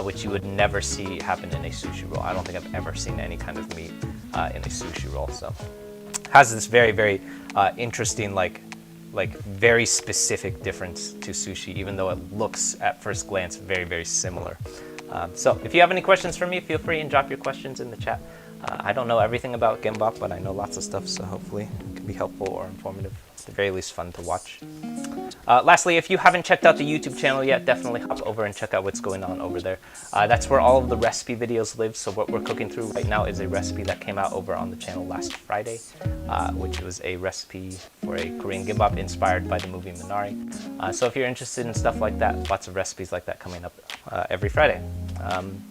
which you would never see happen in a sushi roll. I don't think I've ever seen any kind of meat in a sushi roll, so has this very, very interesting like very specific difference to sushi, even though it looks at first glance very, very similar. So if you have any questions for me, feel free and drop your questions in the chat. I don't know everything about Gimbap, but I know lots of stuff, so hopefully it can be helpful or informative. At the very least, fun to watch. Lastly, if you haven't checked out the YouTube channel yet, definitely hop over and check out what's going on over there. That's where all of the recipe videos live, so what we're cooking through right now is a recipe that came out over on the channel last Friday, which was a recipe for a Korean gimbap inspired by the movie Minari. So if you're interested in stuff like that, lots of recipes like that coming up every Friday.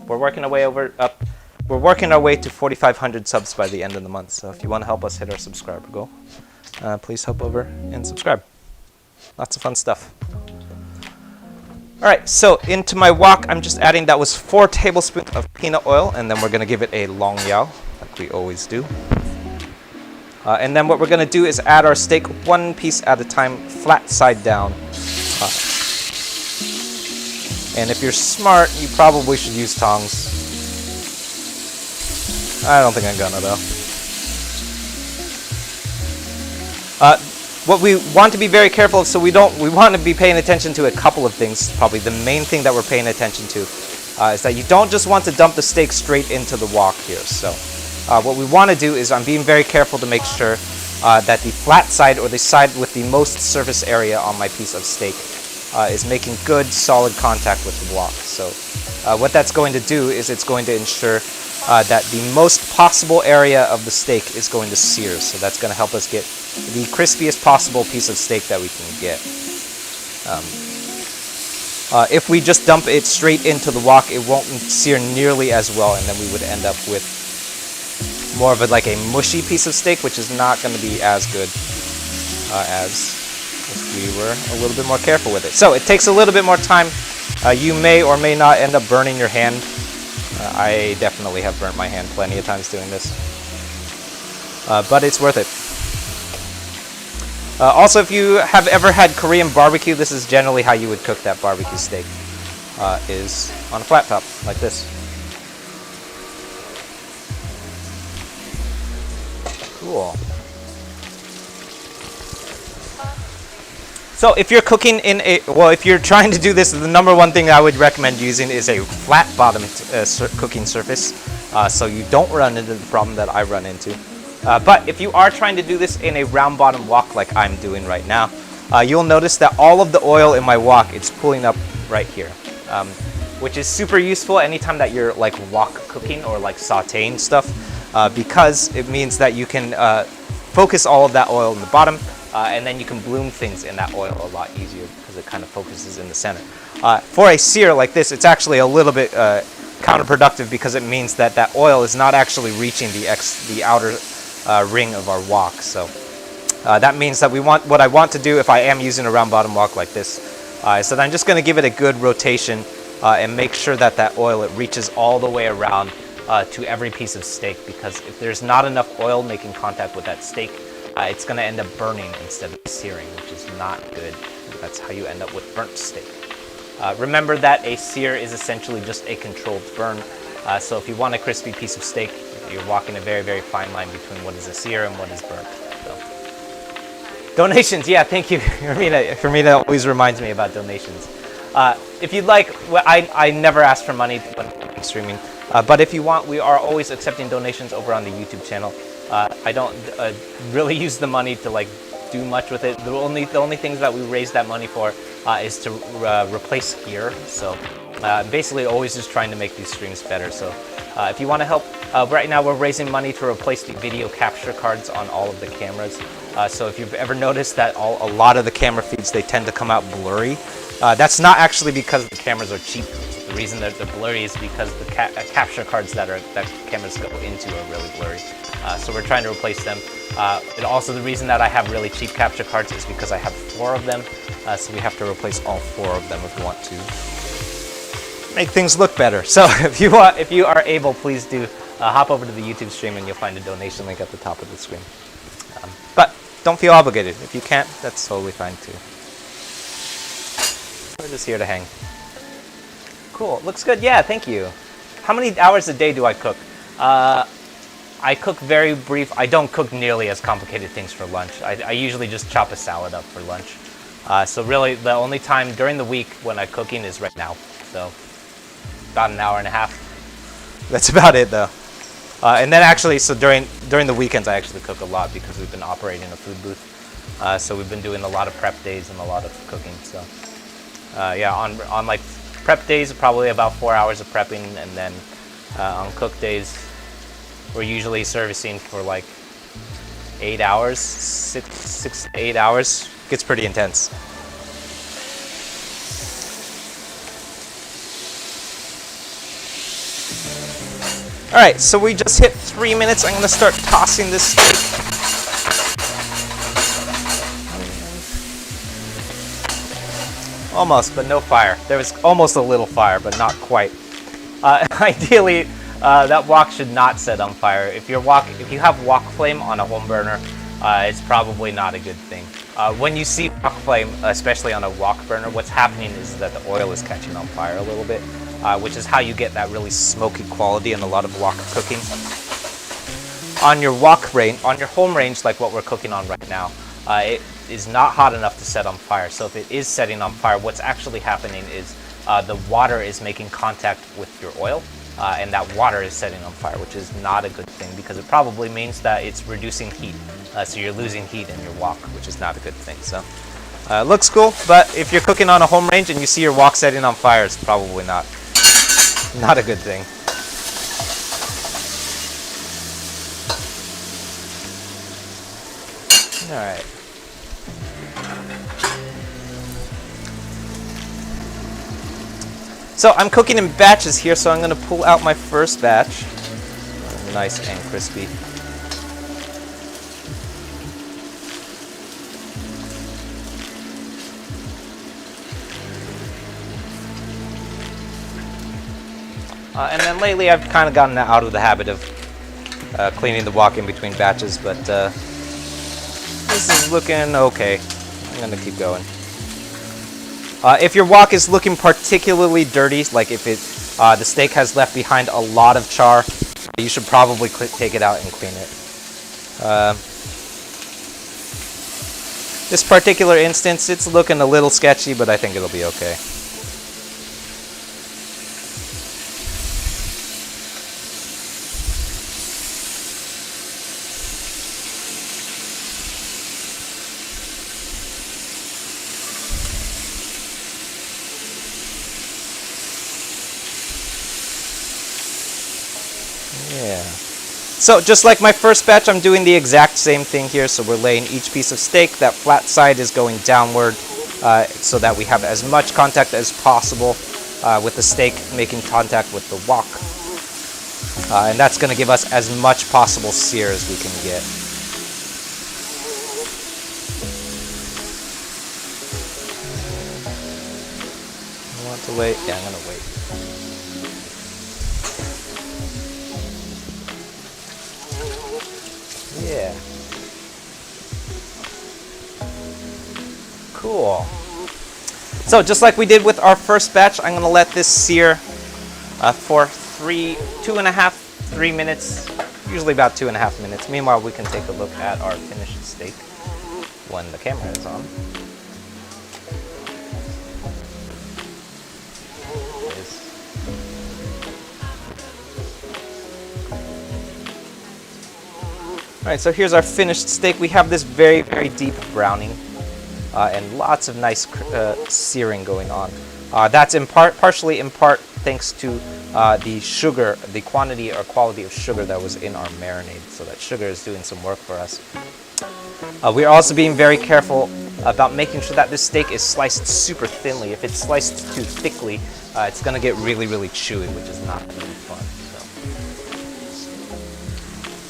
We're working our way We're working our way to 4,500 subs by the end of the month, so if you want to help us hit our subscriber goal, please hop over and subscribe. Lots of fun stuff. All right, so into my wok, I'm just adding, that was 4 tablespoons of peanut oil, and then we're going to give it a long yao, like we always do. And then what we're going to do is add our steak one piece at a time, flat side down. And if you're smart, you probably should use tongs. I don't think I'm gonna though. What we want to be very careful of, so we want to be paying attention to a couple of things. Probably the main thing that we're paying attention to is that you don't just want to dump the steak straight into the wok here. So what we want to do is I'm being very careful to make sure that the flat side, or the side with the most surface area on my piece of steak, is making good solid contact with the wok. So what that's going to do is it's going to ensure that the most possible area of the steak is going to sear. So that's going to help us get the crispiest possible piece of steak that we can get. If we just dump it straight into the wok, it won't sear nearly as well, and then we would end up with more of like a mushy piece of steak, which is not going to be as good as if we were a little bit more careful with it. So it takes a little bit more time. You may or may not end up burning your hand. I definitely have burnt my hand plenty of times doing this, but it's worth it. Also, if you have ever had Korean barbecue, this is generally how you would cook that barbecue steak, is on a flat top, like this. Cool. So if you're cooking in if you're trying to do this, the number one thing I would recommend using is a flat bottomed cooking surface, so you don't run into the problem that I run into. But if you are trying to do this in a round bottom wok like I'm doing right now, you'll notice that all of the oil in my wok, it's pulling up right here, which is super useful anytime that you're like wok cooking or like sauteing stuff, because it means that you can focus all of that oil in the bottom, and then you can bloom things in that oil a lot easier because it kind of focuses in the center. For a sear like this, it's actually a little bit counterproductive because it means that that oil is not actually reaching the outer ring of our wok. So that means that what I want to do if I am using a round bottom wok like this is that I'm just going to give it a good rotation and make sure that that oil, it reaches all the way around to every piece of steak, because if there's not enough oil making contact with that steak, it's going to end up burning instead of searing, which is not good. That's how you end up with burnt steak. Remember that a sear is essentially just a controlled burn. So if you want a crispy piece of steak, you're walking a very, very fine line between what is a sear and what is burnt. So. Donations, yeah, thank you. Fermina always reminds me about donations. If you'd like, I never ask for money when I'm streaming. But if you want, we are always accepting donations over on the YouTube channel. I don't really use the money to like do much with it. The only things that we raise that money for is to replace gear. So basically always just trying to make these streams better. So if you want to help, right now we're raising money to replace the video capture cards on all of the cameras. So if you've ever noticed that a lot of the camera feeds, they tend to come out blurry. That's not actually because the cameras are cheap. The reason that they're blurry is because the capture cards that cameras go into are really blurry. So we're trying to replace them. And also the reason that I have really cheap capture cards is because I have 4 of them. So we have to replace all 4 of them if we want to make things look better. So if you are able, please do hop over to the YouTube stream and you'll find a donation link at the top of the screen. But don't feel obligated. If you can't, that's totally fine too. We're just here to hang. Cool, looks good. Yeah, thank you. How many hours a day do I cook? I cook very brief. I don't cook nearly as complicated things for lunch. I usually just chop a salad up for lunch. So really, the only time during the week when I'm cooking is right now. So about an hour and a half. That's about it, though. And then actually, so during the weekends, I actually cook a lot because we've been operating a food booth. So we've been doing a lot of prep days and a lot of cooking. So yeah, on like prep days, probably about 4 hours of prepping, and then on cook days, we're usually servicing for like 8 hours, 6 to 8 hours. Gets pretty intense. All right, so we just hit 3 minutes. I'm gonna start tossing this steak. Almost, but no fire. There was almost a little fire, but not quite. Ideally, that wok should not set on fire. If you have wok flame on a home burner, it's probably not a good thing. When you see wok flame, especially on a wok burner, what's happening is that the oil is catching on fire a little bit, which is how you get that really smoky quality in a lot of wok cooking. On your on your home range, like what we're cooking on right now, it is not hot enough to set on fire. So if it is setting on fire, what's actually happening is the water is making contact with your oil, and that water is setting on fire, which is not a good thing because it probably means that it's reducing heat. So you're losing heat in your wok, which is not a good thing. So looks cool, but if you're cooking on a home range and you see your wok setting on fire, it's probably not a good thing. All right. So I'm cooking in batches here, so I'm going to pull out my first batch. Nice and crispy. And then lately I've kind of gotten out of the habit of cleaning the wok in between batches, but this is looking okay. I'm going to keep going. If your wok is looking particularly dirty, like if the steak has left behind a lot of char, you should probably take it out and clean it. This particular instance, it's looking a little sketchy, but I think it'll be okay. Yeah. So just like my first batch, I'm doing the exact same thing here. So we're laying each piece of steak. That flat side is going downward so that we have as much contact as possible with the steak making contact with the wok. And that's going to give us as much possible sear as we can get. I want to wait. Yeah, I'm going to wait. Yeah. Cool. So just like we did with our first batch, I'm going to let this sear for 2.5, 3 minutes, usually about 2.5 minutes. Meanwhile, we can take a look at our finished steak when the camera is on. Alright, so here's our finished steak. We have this very, very deep browning and lots of nice searing going on. That's partially in part thanks to the sugar, the quantity or quality of sugar that was in our marinade. So that sugar is doing some work for us. We're also being very careful about making sure that this steak is sliced super thinly. If it's sliced too thickly, it's going to get really, really chewy, which is not really fun.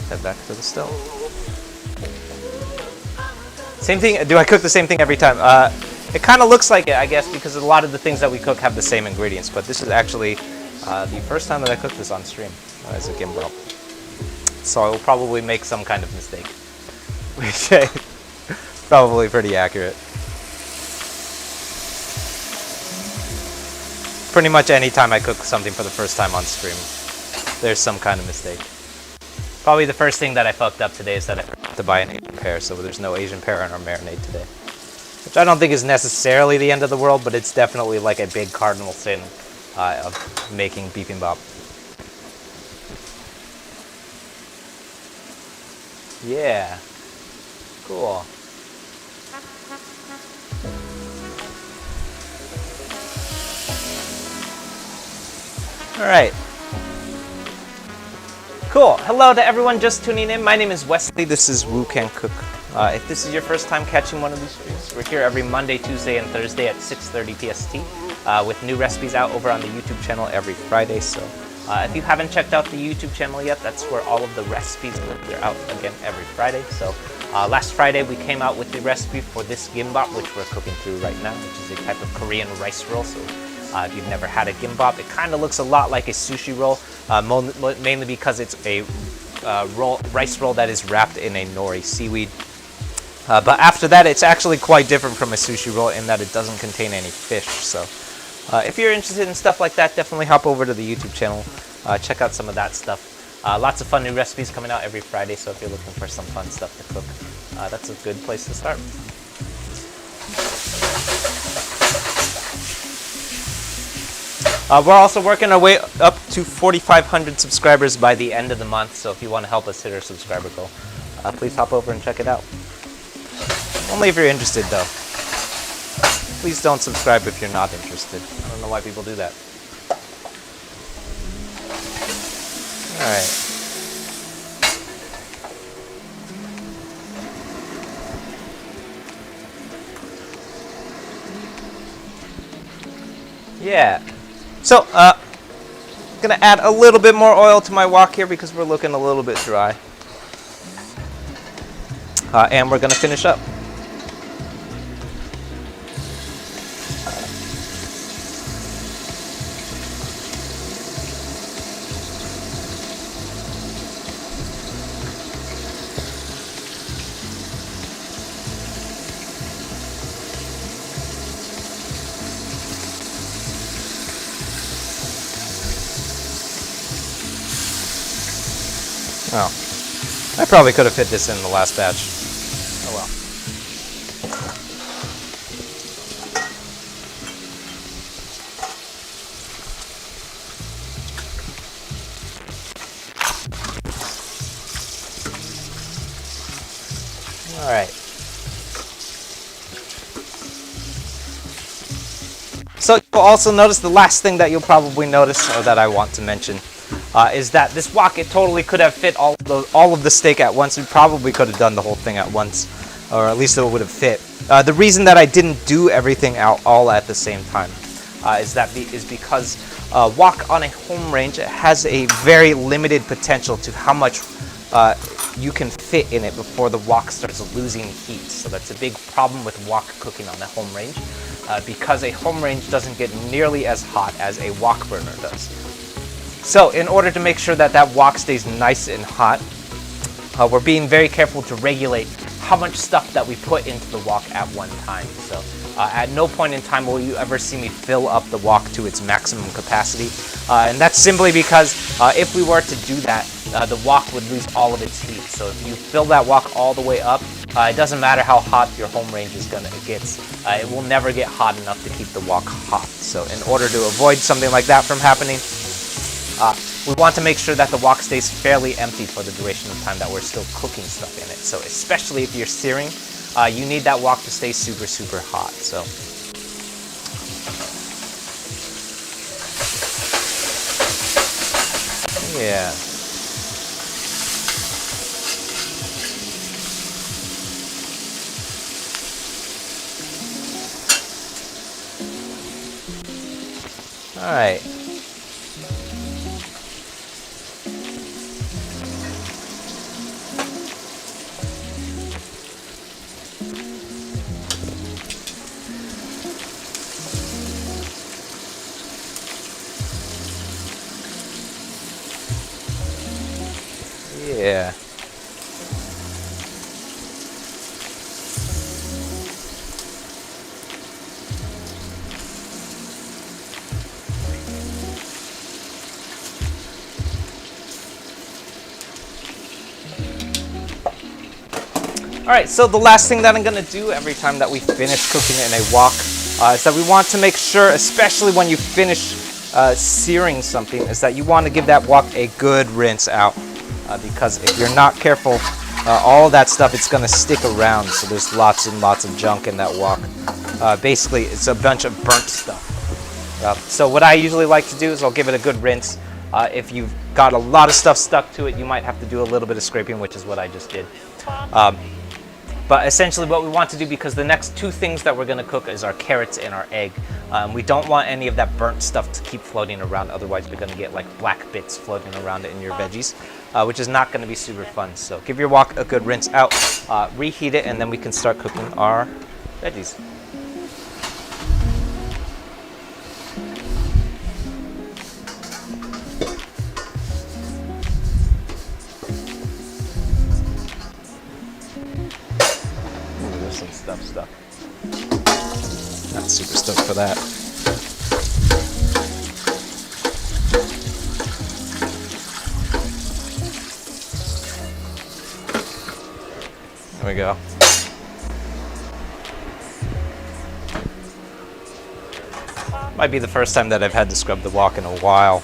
So, head back to the stove. Same thing. Do I cook the same thing every time? It kind of looks like it, I guess, because a lot of the things that we cook have the same ingredients. But this is actually the first time that I cooked this on stream as a gimbap. So I will probably make some kind of mistake. Which is probably pretty accurate. Pretty much any time I cook something for the first time on stream, there's some kind of mistake. Probably the first thing that I fucked up today is that I forgot to buy an Asian pear, so there's no Asian pear in our marinade today. Which I don't think is necessarily the end of the world, but it's definitely like a big cardinal sin of making bibimbap. Yeah. Cool. Alright. Cool. Hello to everyone just tuning in. My name is Wesley. This is Woo Can Cook. If this is your first time catching one of these streams, we're here every Monday, Tuesday, and Thursday at 6:30 PST with new recipes out over on the YouTube channel every Friday. So if you haven't checked out the YouTube channel yet, that's where all of the recipes are out again every Friday. So last Friday we came out with the recipe for this gimbap, which we're cooking through right now, which is a type of Korean rice roll. So if you've never had a gimbap, it kind of looks a lot like a sushi roll, mainly because it's a rice roll that is wrapped in a nori, seaweed. But after that, it's actually quite different from a sushi roll in that it doesn't contain any fish. So if you're interested in stuff like that, definitely hop over to the YouTube channel, check out some of that stuff. Lots of fun new recipes coming out every Friday, so if you're looking for some fun stuff to cook, that's a good place to start. We're also working our way up to 4,500 subscribers by the end of the month, so if you want to help us hit our subscriber goal, please hop over and check it out. Only if you're interested, though. Please don't subscribe if you're not interested. I don't know why people do that. Alright. Yeah. So, gonna add a little bit more oil to my wok here because we're looking a little bit dry. And we're gonna finish up. Oh, I probably could have fit this in the last batch. Oh well. All right. So you'll also notice the last thing that you'll probably notice, or that I want to mention, is that this wok, it totally could have fit all of the steak at once. We probably could have done the whole thing at once, or at least it would have fit. The reason that I didn't do everything out all at the same time is because wok on a home range, it has a very limited potential to how much you can fit in it before the wok starts losing heat. So that's a big problem with wok cooking on a home range, because a home range doesn't get nearly as hot as a wok burner does. So in order to make sure that that wok stays nice and hot, we're being very careful to regulate how much stuff that we put into the wok at one time. So at no point in time will you ever see me fill up the wok to its maximum capacity. And that's simply because if we were to do that, the wok would lose all of its heat. So if you fill that wok all the way up, it doesn't matter how hot your home range gets, it will never get hot enough to keep the wok hot. So in order to avoid something like that from happening, we want to make sure that the wok stays fairly empty for the duration of time that we're still cooking stuff in it. So especially if you're searing, you need that wok to stay super, super hot. So yeah. All right. Yeah. All right, so the last thing that I'm gonna do every time that we finish cooking in a wok is that we want to make sure, especially when you finish searing something, is that you want to give that wok a good rinse out because if you're not careful, all that stuff, it's gonna stick around. So there's lots and lots of junk in that wok. Basically, it's a bunch of burnt stuff. So what I usually like to do is I'll give it a good rinse. If you've got a lot of stuff stuck to it, you might have to do a little bit of scraping, which is what I just did. But essentially what we want to do, because the next two things that we're going to cook is our carrots and our egg. We don't want any of that burnt stuff to keep floating around, otherwise you're going to get like black bits floating around in your veggies, which is not going to be super fun. So give your wok a good rinse out, reheat it, and then we can start cooking our veggies. Some stuff stuck. Not super stoked for that. There we go. Might be the first time that I've had to scrub the wok in a while.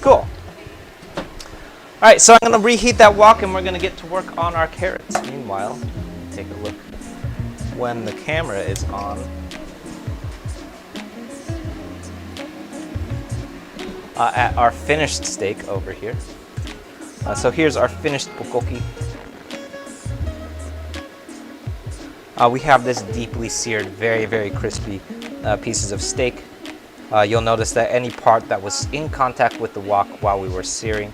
Cool. All right, so I'm going to reheat that wok and we're going to get to work on our carrots. Meanwhile, take a look when the camera is on. At our finished steak over here. So here's our finished bulgogi. We have this deeply seared, very, very crispy pieces of steak. You'll notice that any part that was in contact with the wok while we were searing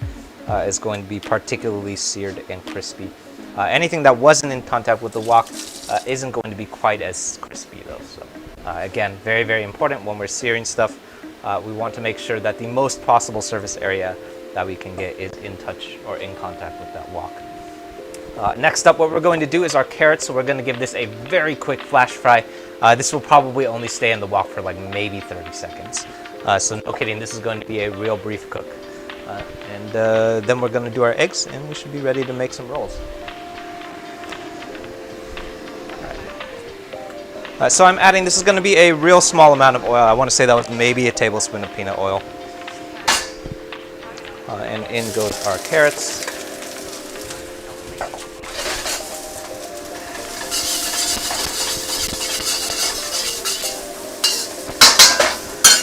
is going to be particularly seared and crispy. Anything that wasn't in contact with the wok isn't going to be quite as crispy though. So again, very, very important when we're searing stuff. We want to make sure that the most possible surface area that we can get is in touch or in contact with that wok. Next up, what we're going to do is our carrots. So we're going to give this a very quick flash fry. This will probably only stay in the wok for like maybe 30 seconds. So no kidding, this is going to be a real brief cook. And then we're going to do our eggs and we should be ready to make some rolls. So I'm adding, this is going to be a real small amount of oil. I want to say that was maybe a tablespoon of peanut oil. And in goes our carrots.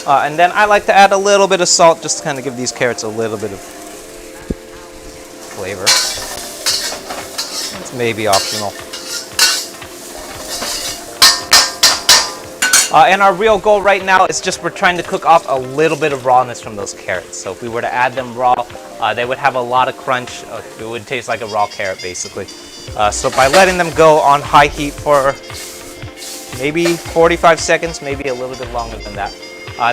And then I like to add a little bit of salt just to kind of give these carrots a little bit of flavor. It's maybe optional. And our real goal right now is just we're trying to cook off a little bit of rawness from those carrots. So if we were to add them raw, they would have a lot of crunch. It would taste like a raw carrot basically. So by letting them go on high heat for maybe 45 seconds, maybe a little bit longer than that,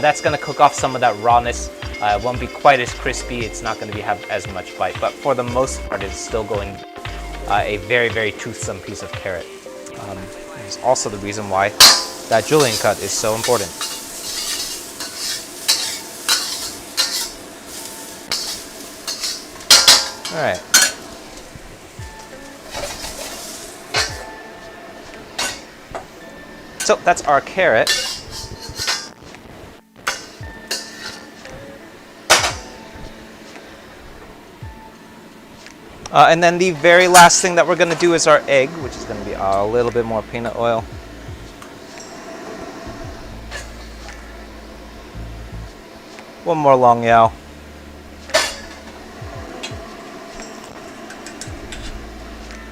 that's going to cook off some of that rawness. It won't be quite as crispy. It's not going to have as much bite, but for the most part, it's still going a very, very toothsome piece of carrot. It's also the reason why that julienne cut is so important. All right. So that's our carrot. And then the very last thing that we're going to do is our egg, which is going to be a little bit more peanut oil. One more long yao.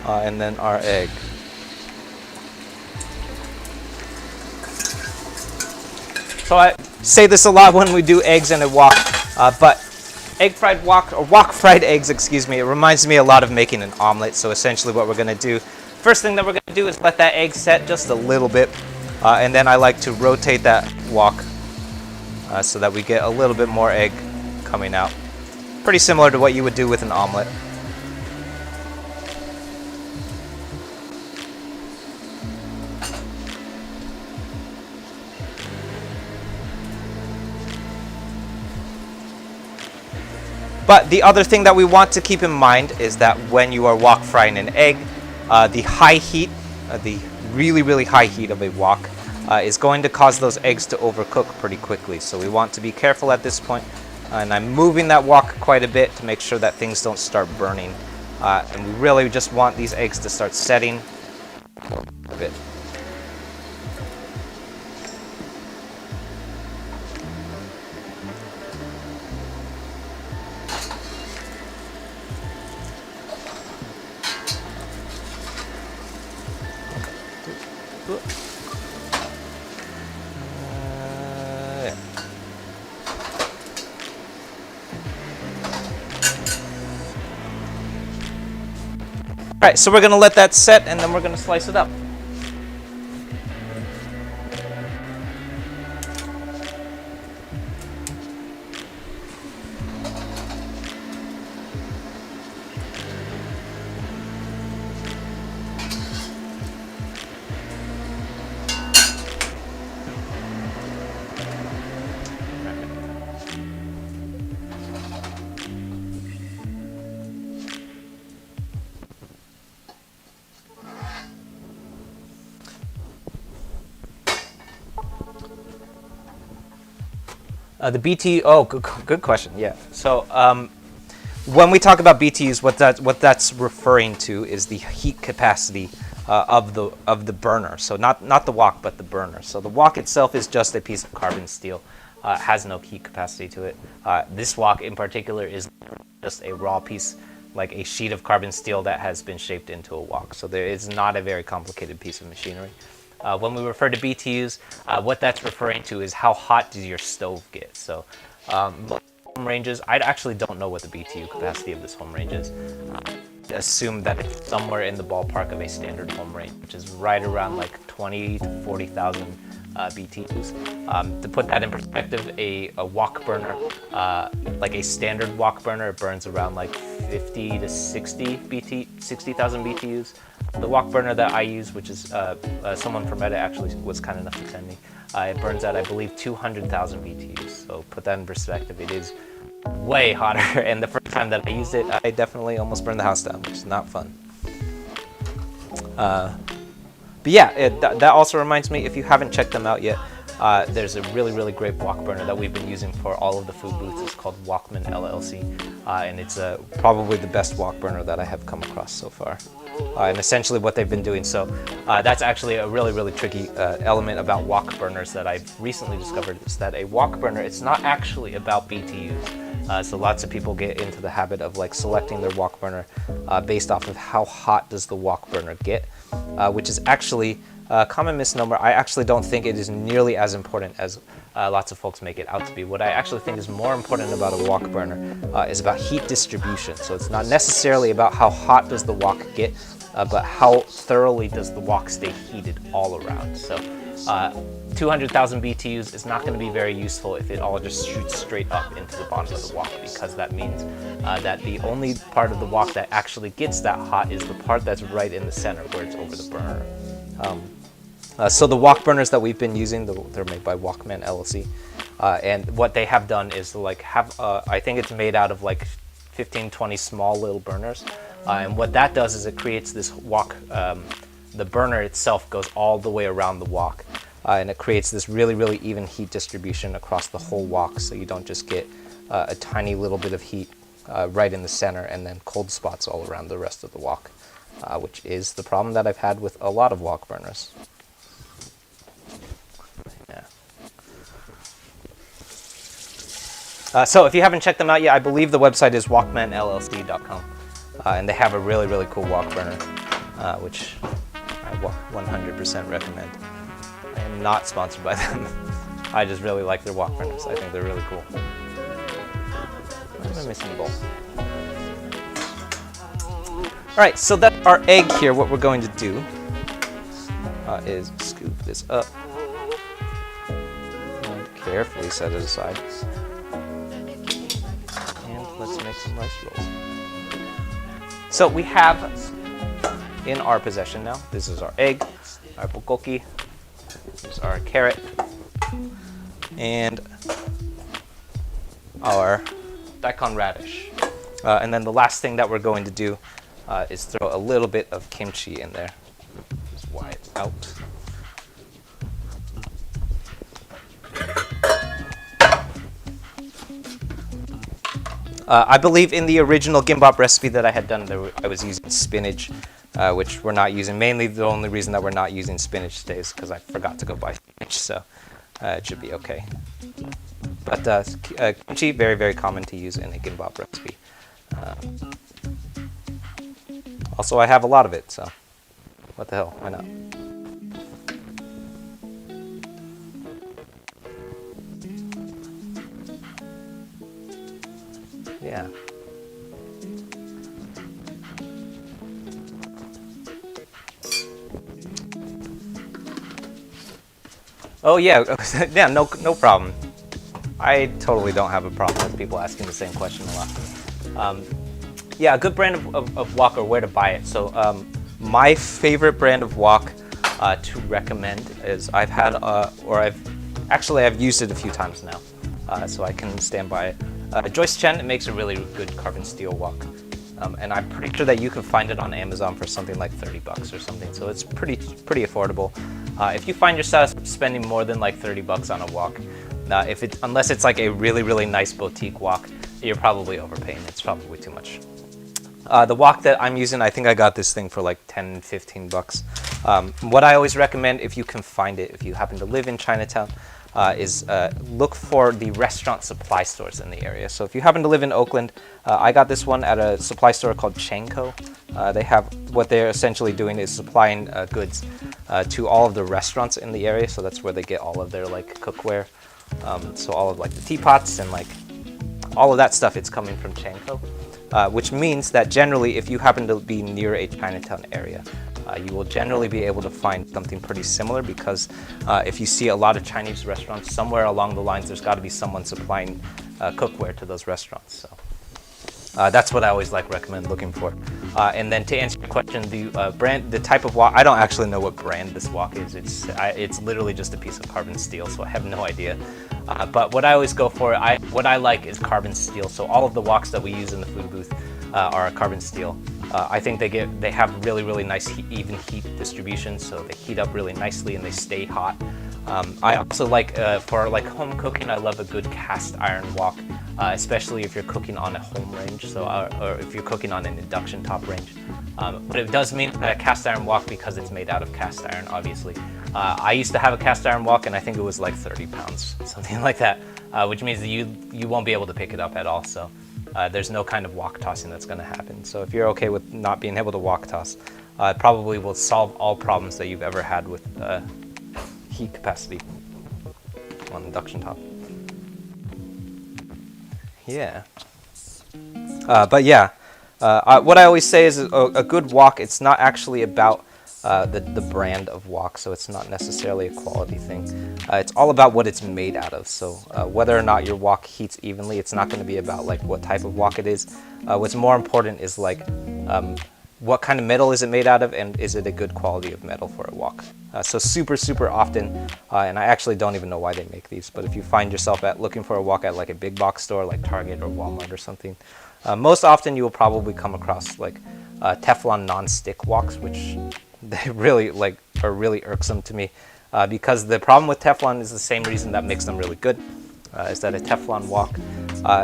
And then our egg. So I say this a lot when we do eggs in a wok, but egg fried wok, or wok fried eggs, excuse me, it reminds me a lot of making an omelet. So essentially what we're going to do, first thing that we're going to do is let that egg set just a little bit, and then I like to rotate that wok so that we get a little bit more egg coming out. Pretty similar to what you would do with an omelet. But the other thing that we want to keep in mind is that when you are wok frying an egg, the high heat, the really high heat of a wok is going to cause those eggs to overcook pretty quickly. So we want to be careful at this point. And I'm moving that wok quite a bit to make sure that things don't start burning. And we really just want these eggs to start setting a bit. Alright, so we're going to let that set and then we're going to slice it up. The BTU, oh, good question. Yeah. So when we talk about BTUs, what that's referring to is the heat capacity of the burner. So not the wok, but the burner. So the wok itself is just a piece of carbon steel, has no heat capacity to it. This wok in particular is just a raw piece, like a sheet of carbon steel that has been shaped into a wok. So there is not a very complicated piece of machinery. When we refer to BTUs, what that's referring to is how hot does your stove get. So home ranges, I actually don't know what the BTU capacity of this home range is. Assume that it's somewhere in the ballpark of a standard home range, which is right around like 20 to 40,000 BTUs. To put that in perspective, a wok burner, like a standard wok burner, it burns around like 50 to 60,000 BTUs. The wok burner that I use, which is someone from Reddit actually was kind enough to send me, it burns at, I believe, 200,000 BTUs. So put that in perspective, it is way hotter. And the first time that I used it, I definitely almost burned the house down, which is not fun. But yeah, that also reminds me, if you haven't checked them out yet, there's a really great wok burner that we've been using for all of the food booths. It's called Wokman LLC, and it's probably the best wok burner that I have come across so far. And essentially what they've been doing, so that's actually a really tricky element about wok burners that I've recently discovered, is that a wok burner, it's not actually about BTUs. So lots of people get into the habit of like selecting their wok burner based off of how hot does the wok burner get, which is actually a common misnomer. I actually don't think it is nearly as important as lots of folks make it out to be. What I actually think is more important about a wok burner is about heat distribution. So it's not necessarily about how hot does the wok get, but how thoroughly does the wok stay heated all around. So 200,000 BTUs is not going to be very useful if it all just shoots straight up into the bottom of the wok, because that means that the only part of the wok that actually gets that hot is the part that's right in the center where it's over the burner. So the wok burners that we've been using, they're made by Wokman LLC, and what they have done is like have, I think it's made out of like 15, 20 small little burners, and what that does is it creates this wok, the burner itself goes all the way around the wok, and it creates this really, really even heat distribution across the whole wok, so you don't just get a tiny little bit of heat right in the center and then cold spots all around the rest of the wok, which is the problem that I've had with a lot of wok burners. Yeah. So if you haven't checked them out yet, I believe the website is wokmanllc.com, and they have a really, really cool wok burner, which I 100% recommend. I am not sponsored by them. I just really like their wok burners. I think they're really cool. Why am I missing a bowl? All right, so that's our egg here. What we're going to do is scoop this up and carefully set it aside. And let's make some rice rolls. So we have in our possession now, this is our egg, our bulgogi, this is our carrot, and our Daikon radish. And then the last thing that we're going to do is throw a little bit of kimchi in there. Just wide out. I believe in the original Gimbap recipe that I had done, I was using spinach, which we're not using. Mainly the only reason that we're not using spinach today is because I forgot to go buy spinach, so it should be okay. But kimchi, very, very common to use in a Gimbap recipe. Also, I have a lot of it, so what the hell, why not? Yeah. Oh yeah, yeah, no problem. I totally don't have a problem with people asking the same question a lot. Yeah, a good brand of wok, or where to buy it. So my favorite brand of wok to recommend is I've used it a few times now, so I can stand by it. Joyce Chen, it makes a really good carbon steel wok, and I'm pretty sure that you can find it on Amazon for something like $30 or something. So it's pretty affordable. If you find yourself spending more than like $30 on a wok, unless it's like a really, really nice boutique wok, you're probably overpaying. It's probably too much. The wok that I'm using, I think I got this thing for like 10, 15 bucks. What I always recommend, if you can find it, if you happen to live in Chinatown, is look for the restaurant supply stores in the area. So if you happen to live in Oakland, I got this one at a supply store called Chenko. What they're essentially doing is supplying goods to all of the restaurants in the area. So that's where they get all of their like cookware. So all of like the teapots and like all of that stuff, it's coming from Chenko. Which means that generally, if you happen to be near a Chinatown area, you will generally be able to find something pretty similar, because if you see a lot of Chinese restaurants, somewhere along the lines, there's got to be someone supplying cookware to those restaurants. So that's what I always recommend looking for. And then to answer your question, the type of wok, I don't actually know what brand this wok is. It's literally just a piece of carbon steel, so I have no idea. But what I always go for, what I like is carbon steel. So all of the woks that we use in the food booth are carbon steel. I think they have really, really nice even heat distribution, so they heat up really nicely and they stay hot. I also like, for home cooking, I love a good cast iron wok, especially if you're cooking on a home range, or if you're cooking on an induction top range. But it does mean a cast iron wok because it's made out of cast iron, obviously. I used to have a cast iron wok, and I think it was like 30 pounds, something like that, which means that you won't be able to pick it up at all. So there's no kind of wok tossing that's going to happen. So if you're okay with not being able to wok toss, it probably will solve all problems that you've ever had with heat capacity on induction top. Yeah. But yeah, what I always say is a good wok, it's not actually about the brand of wok, so it's not necessarily a quality thing. It's all about what it's made out of. So whether or not your wok heats evenly, it's not going to be about what type of wok it is. What's more important is what kind of metal is it made out of, and is it a good quality of metal for a wok. So super often, and I actually don't even know why they make these, but if you find yourself looking for a wok at a big box store like Target or Walmart or something, most often you will probably come across Teflon non-stick woks, which they really are really irksome to me. because the problem with Teflon is the same reason that makes them really good, is that a Teflon wok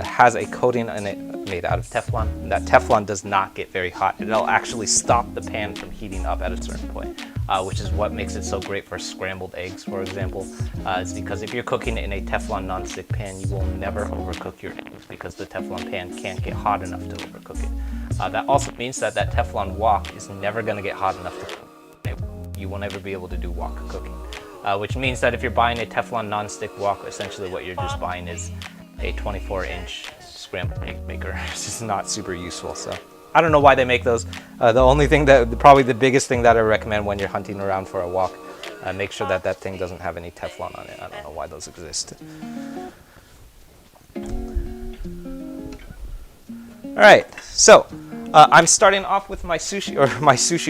has a coating in it made out of Teflon, and that Teflon does not get very hot. It'll actually stop the pan from heating up at a certain point, which is what makes it so great for scrambled eggs, for example. It's because if you're cooking in a Teflon nonstick pan, you will never overcook your eggs because the Teflon pan can't get hot enough to overcook it. That also means that that Teflon wok is never going to get hot enough to cook. You will never be able to do wok cooking, which means that if you're buying a Teflon nonstick wok, essentially what you're just buying is a 24-inch scrambled egg maker. It's just not super useful. So I don't know why they make those. The only thing probably the biggest thing that I recommend when you're hunting around for a wok, make sure that that thing doesn't have any Teflon on it. I don't know why those exist. All right, so I'm starting off with my sushi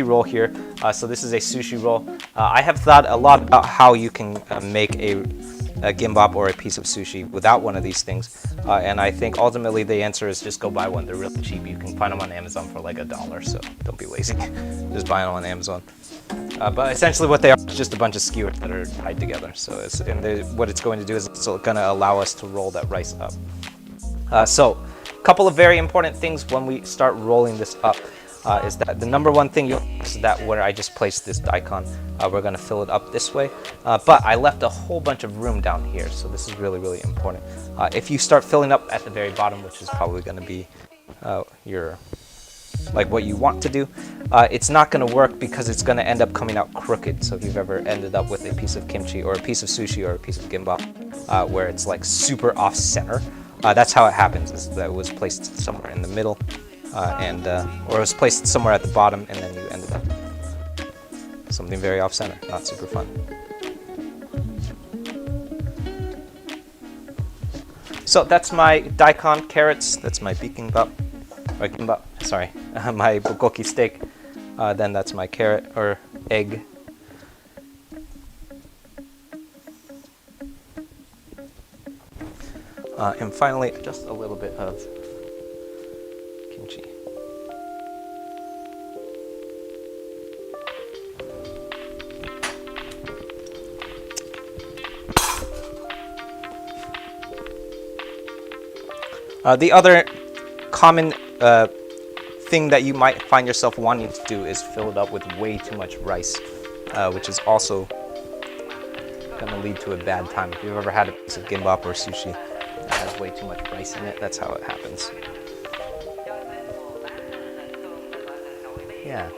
roll here. So this is a sushi roll. I have thought a lot about how you can make a gimbap or a piece of sushi without one of these things, and I think ultimately the answer is just go buy one. They're really cheap. You can find them on Amazon for like $1, so don't be lazy. Just buy them on Amazon. But essentially what they are is just a bunch of skewers that are tied together. So what it's going to do is it's going to allow us to roll that rice up. So a couple of very important things when we start rolling this up is that the number one thing you'll notice is that where I just placed this daikon, we're going to fill it up this way, but I left a whole bunch of room down here, so this is really, really important. If you start filling up at the very bottom, which is probably going to be what you want to do, it's not going to work because it's going to end up coming out crooked. So if you've ever ended up with a piece of kimchi or a piece of sushi or a piece of gimbap where it's like super off center, that's how it happens, is that it was placed somewhere in the middle, or it was placed somewhere at the bottom, and then you ended up something very off center. Not super fun. So that's my daikon carrots. That's my bibimbap, or gimbap. Sorry, my bulgogi steak. Then that's my carrot or egg. And finally, just a little bit of kimchi. The other common thing that you might find yourself wanting to do is fill it up with way too much rice, which is also going to lead to a bad time. If you've ever had a piece of gimbap or sushi that has way too much rice in it, that's how it happens. Yeah.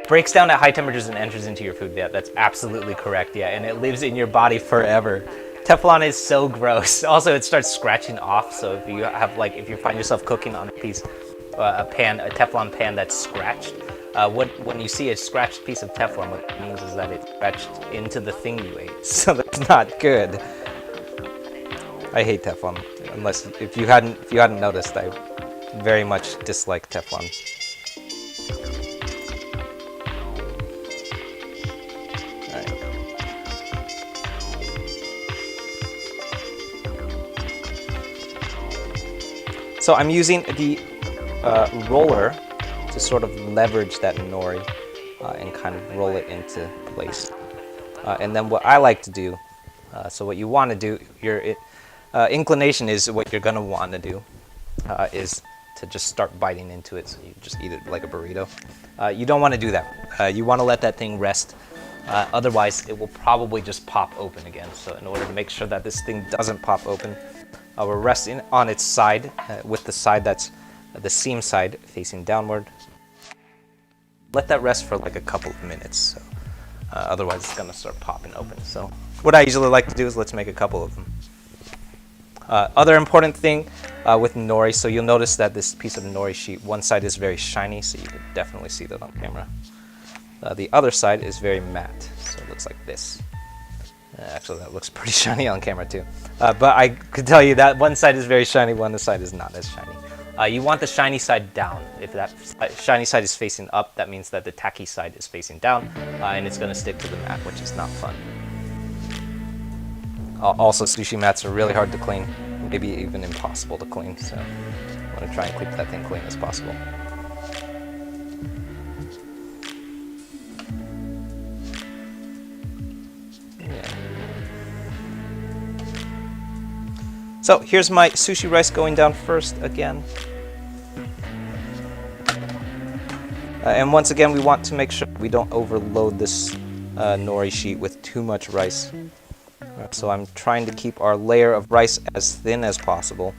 Breaks down at high temperatures and enters into your food. Yeah, that's absolutely correct. Yeah, and it lives in your body forever. Teflon is so gross. Also, it starts scratching off. So if you have if you find yourself cooking on a Teflon pan that's scratched, when you see a scratched piece of Teflon, what it means is that it scratched into the thing you ate. So that's not good. I hate Teflon. If you hadn't noticed, I very much dislike Teflon. So I'm using the roller to sort of leverage that nori and kind of roll it into place. And then what I like to do, so what you want to do, your inclination is what you're going to want to do is to just start biting into it, so you just eat it like a burrito. You don't want to do that. You want to let that thing rest. Otherwise, it will probably just pop open again. So in order to make sure that this thing doesn't pop open, we're resting on its side with the side that's the seam side facing downward. Let that rest for like a couple of minutes. So, otherwise, it's going to start popping open. So what I usually like to do is let's make a couple of them. Other important thing with nori, so you'll notice that this piece of nori sheet, one side is very shiny, so you can definitely see that on camera. The other side is very matte, so it looks like this. Actually, that looks pretty shiny on camera too. But I could tell you that one side is very shiny, one side is not as shiny. You want the shiny side down. If that shiny side is facing up, that means that the tacky side is facing down, and it's going to stick to the mat, which is not fun. Also, sushi mats are really hard to clean, maybe even impossible to clean, so I want to try and keep that thing clean as possible. So here's my sushi rice going down first again. And once again, we want to make sure we don't overload this nori sheet with too much rice. So I'm trying to keep our layer of rice as thin as possible,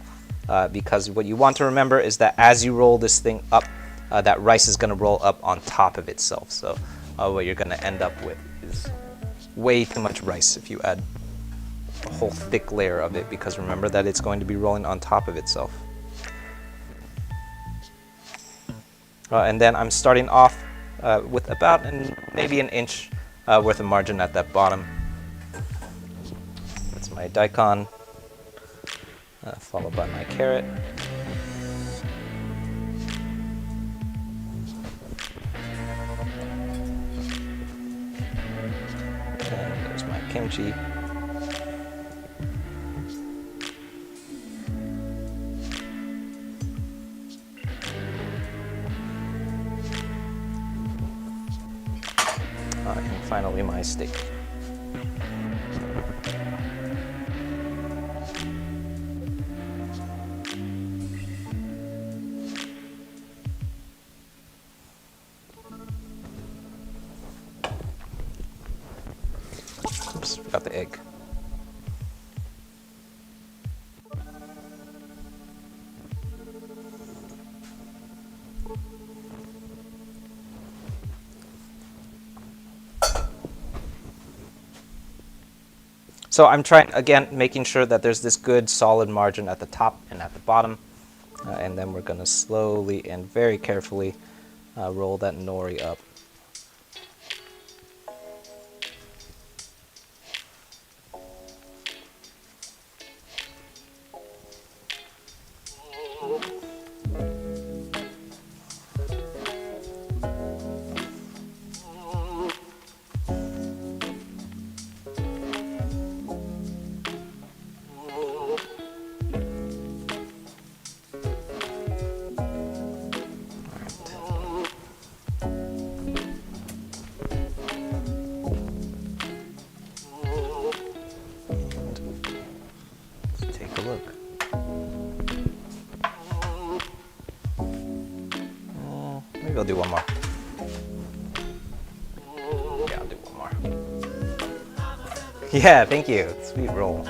because what you want to remember is that as you roll this thing up, that rice is going to roll up on top of itself. So what you're going to end up with is way too much rice if you add a whole thick layer of it, because remember that it's going to be rolling on top of itself. And then I'm starting off with about maybe an inch worth of margin at that bottom. That's my daikon, followed by my carrot. And there's my kimchi. And finally my steak. Oops, forgot the egg. So I'm trying, again, making sure that there's this good solid margin at the top and at the bottom. And then we're going to slowly and very carefully roll that nori up. Look. Maybe I'll do one more. Yeah, I'll do one more. Yeah, thank you. Sweet roll.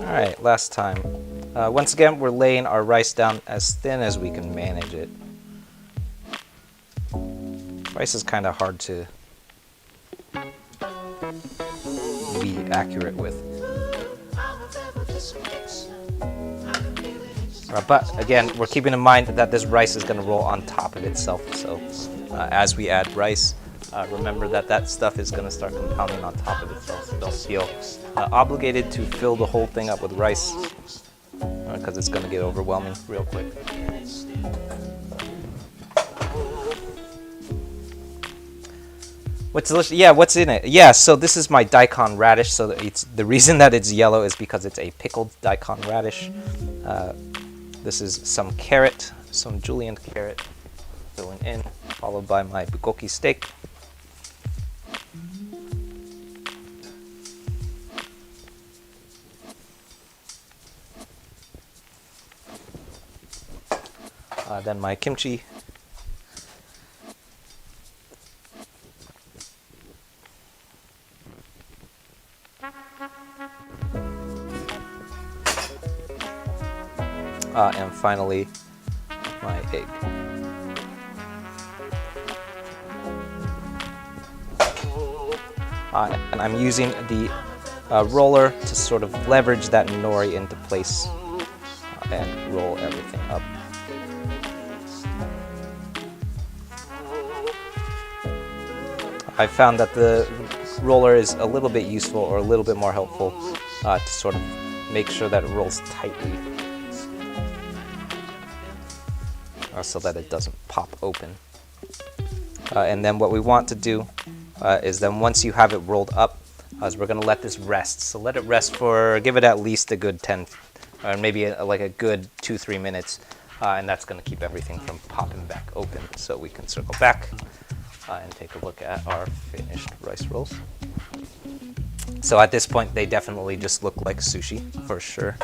Alright, last time. Once again, we're laying our rice down as thin as we can manage it. Rice is kind of hard to be accurate with. But again, we're keeping in mind that this rice is going to roll on top of itself. So as we add rice, remember that that stuff is going to start compounding on top of itself. So don't feel obligated to fill the whole thing up with rice, because it's going to get overwhelming real quick. What's delicious? Yeah, what's in it? Yeah, so this is my daikon radish. So it's the reason that it's yellow is because it's a pickled daikon radish. This is some carrot, some julienne carrot going in, followed by my bulgogi steak. Then my kimchi. And finally, my egg. And I'm using the roller to sort of leverage that nori into place and roll everything up. I found that the roller is a little bit useful, or a little bit more helpful, to sort of make sure that it rolls tightly, so that it doesn't pop open. And then what we want to do is then once you have it rolled up, As we're gonna let this rest. So let it rest for, give it at least a good 10, or maybe like a good 2-3 minutes. And that's gonna keep everything from popping back open. So we can circle back and take a look at our finished rice rolls. So at this point, they definitely just look like sushi, for sure.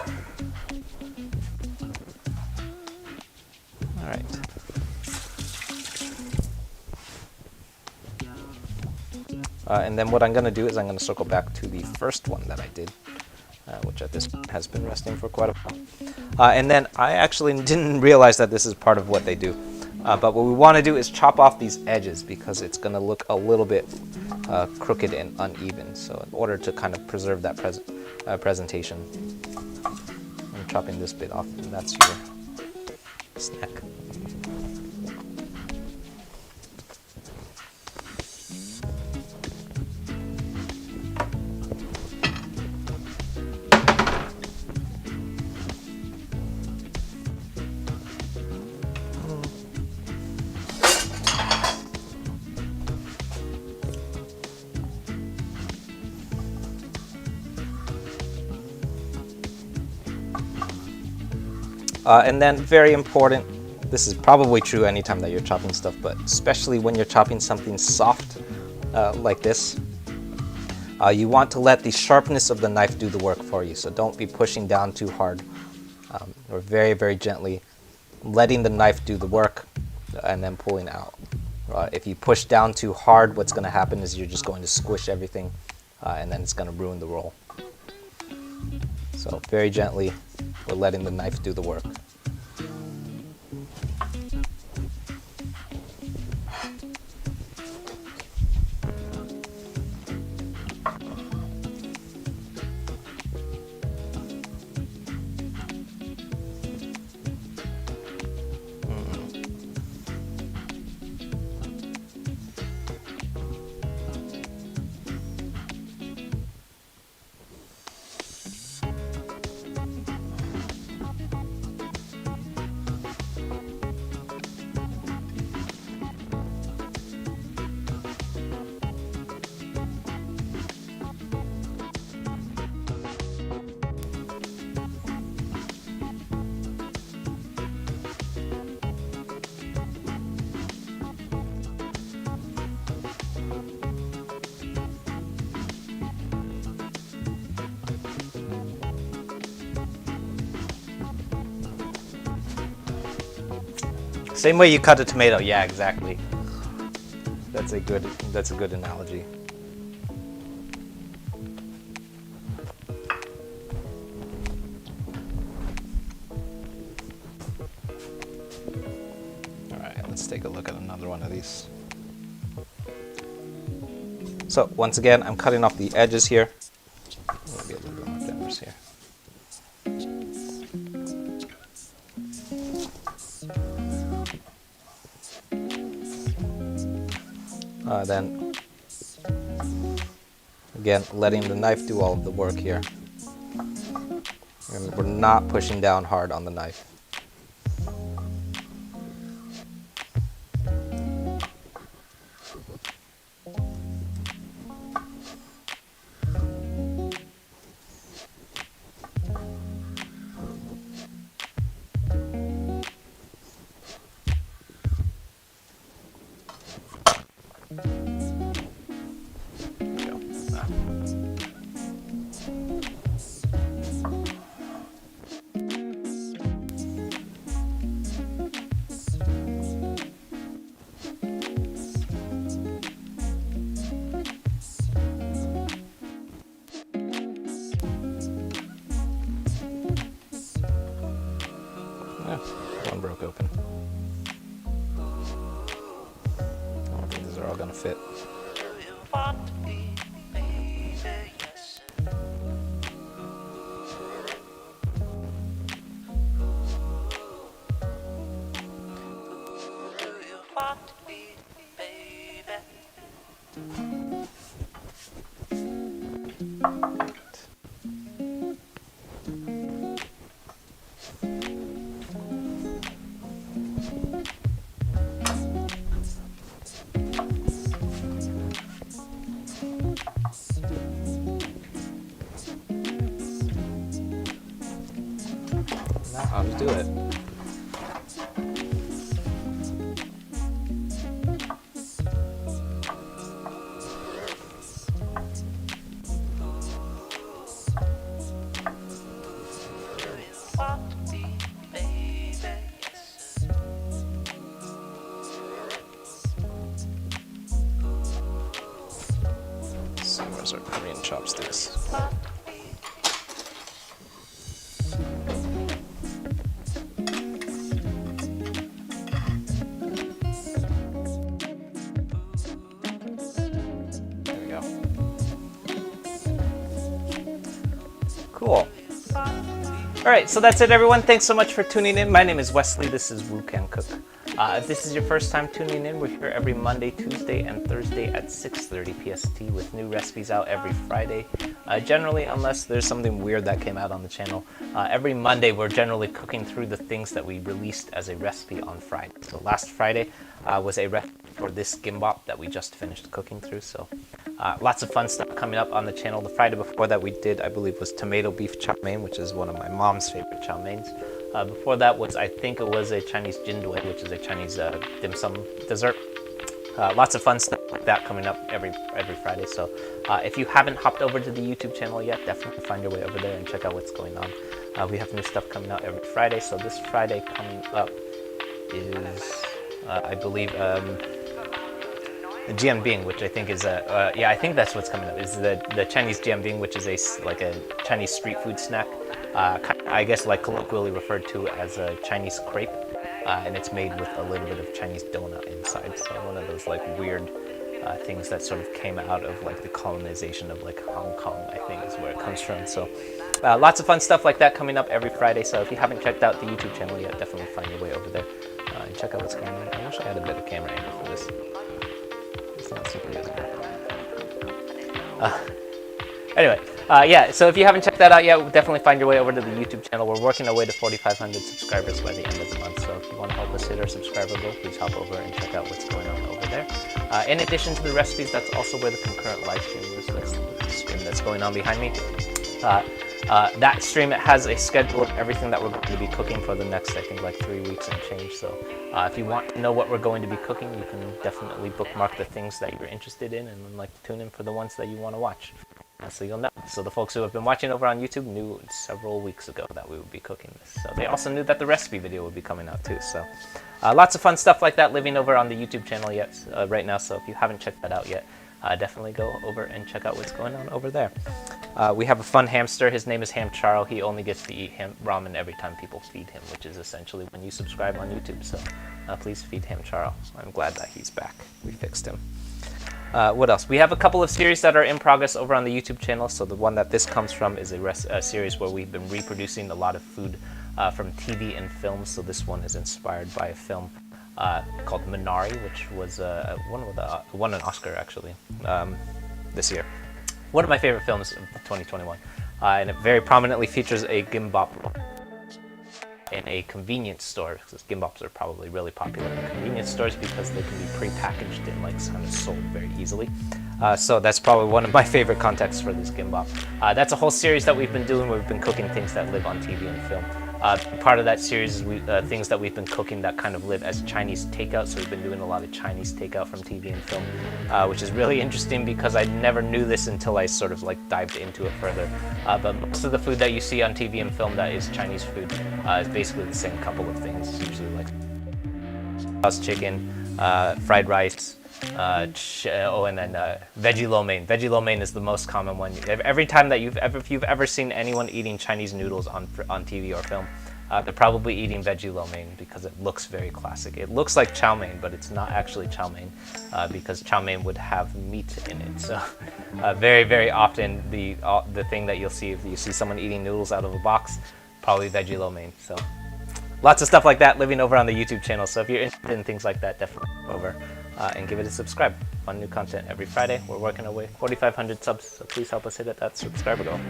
All right. And then what I'm gonna do is I'm gonna circle back to the first one that I did, which at this point has been resting for quite a while. And then I actually didn't realize that this is part of what they do. But what we want to do is chop off these edges because it's going to look a little bit crooked and uneven. So in order to kind of preserve that presentation, I'm chopping this bit off, and that's your snack. And then very important, this is probably true anytime that you're chopping stuff, but especially when you're chopping something soft like this, you want to let the sharpness of the knife do the work for you. So don't be pushing down too hard, or very, very gently letting the knife do the work and then pulling out. If you push down too hard, what's going to happen is you're just going to squish everything and then it's going to ruin the roll. So very gently, we're letting the knife do the work. Same way you cut a tomato. Yeah, exactly. That's a good analogy. All right, let's take a look at another one of these. So once again, I'm cutting off the edges here. Maybe a little bit more generous here. Then again, letting the knife do all of the work here. And we're not pushing down hard on the knife. One broke open. I don't think these are all gonna fit. now on to do it. So where's our Korean chopsticks? Cool. Alright, so that's it everyone. Thanks so much for tuning in. My name is Wesley. This is Woo Can Cook. If this is your first time tuning in, we're here every Monday, Tuesday, and Thursday at 6:30 PST with new recipes out every Friday. Generally, unless there's something weird that came out on the channel, every Monday we're generally cooking through the things that we released as a recipe on Friday. So last Friday was a recipe for this gimbap that we just finished cooking through. So lots of fun stuff coming up on the channel. The Friday before that we did, I believe, was tomato beef chow mein, which is one of my mom's favorite chow meins. Before that was, I think it was a Chinese jindui, which is a Chinese dim sum dessert. Lots of fun stuff like that coming up every Friday. So if you haven't hopped over to the YouTube channel yet, definitely find your way over there and check out what's going on. We have new stuff coming out every Friday. So this Friday coming up is, I believe, the Jianbing, which I think is yeah, I think that's what's coming up. Is the Chinese Jianbing, which is like a Chinese street food snack. I guess like colloquially referred to as a Chinese crepe, and it's made with a little bit of Chinese donut inside. So one of those like weird things that sort of came out of like the colonization of like Hong Kong, I think is where it comes from. So lots of fun stuff like that coming up every Friday. So if you haven't checked out the YouTube channel yet, definitely find your way over there and check out what's going on. I wish I had a better camera angle for this. It's not super visible. Anyway, yeah, so if you haven't checked that out yet, definitely find your way over to the YouTube channel. We're working our way to 4,500 subscribers by the end of the month, so if you want to help us hit our subscriber goal, please hop over and check out what's going on over there. In addition to the recipes, that's also where the concurrent live stream is. That's the stream that's going on behind me. That stream, it has a schedule of everything that we're going to be cooking for the next, I think, like 3 weeks and change. So if you want to know what we're going to be cooking, you can definitely bookmark the things that you're interested in and then tune in for the ones that you want to watch. So you'll know. So the folks who have been watching over on YouTube knew several weeks ago that we would be cooking this. So they also knew that the recipe video would be coming out too. So lots of fun stuff like that living over on the YouTube channel right now. So if you haven't checked that out yet, definitely go over and check out what's going on over there. We have a fun hamster. His name is Ham Charo. He only gets to eat ramen every time people feed him, which is essentially when you subscribe on YouTube. So please feed Ham Charo. I'm glad that he's back. We fixed him. What else? We have a couple of series that are in progress over on the YouTube channel. So the one that this comes from is a series where we've been reproducing a lot of food from TV and films. So this one is inspired by a film called Minari, which was won an Oscar actually this year. One of my favorite films of 2021, and it very prominently features a gimbap in a convenience store, because gimbaps are probably really popular in convenience stores because they can be pre-packaged and like kind of sold very easily. So that's probably one of my favorite contexts for this gimbap. That's a whole series that we've been doing where we've been cooking things that live on TV and film. Part of that series is things that we've been cooking that kind of live as Chinese takeout. So we've been doing a lot of Chinese takeout from TV and film, which is really interesting because I never knew this until I sort of like dived into it further. But most of the food that you see on TV and film that is Chinese food is basically the same couple of things. Usually like chicken, fried rice, and then veggie lo mein. Veggie lo mein is the most common one. Every time that if you've ever seen anyone eating Chinese noodles on TV or film, they're probably eating veggie lo mein because it looks very classic. It looks like chow mein, but it's not actually chow mein because chow mein would have meat in it. So very, very often the thing that you'll see if you see someone eating noodles out of a box, probably veggie lo mein. So lots of stuff like that living over on the YouTube channel. So if you're interested in things like that, definitely go over and give it a subscribe. Fun new content every Friday. We're working our way 4,500 subs, so please help us hit that subscriber goal.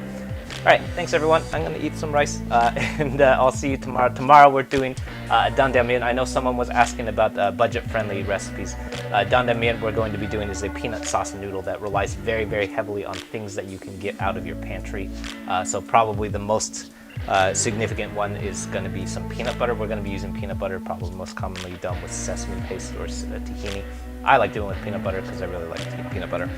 All right, thanks everyone. I'm gonna eat some rice, and I'll see you tomorrow. Tomorrow we're doing dandaemian. I know someone was asking about budget-friendly recipes. Dandaemian we're going to be doing is a peanut sauce noodle that relies very, very heavily on things that you can get out of your pantry. So probably the most significant one is going to be some peanut butter. We're going to be using peanut butter, probably most commonly done with sesame paste or tahini. I like doing it with peanut butter because I really like to eat peanut butter.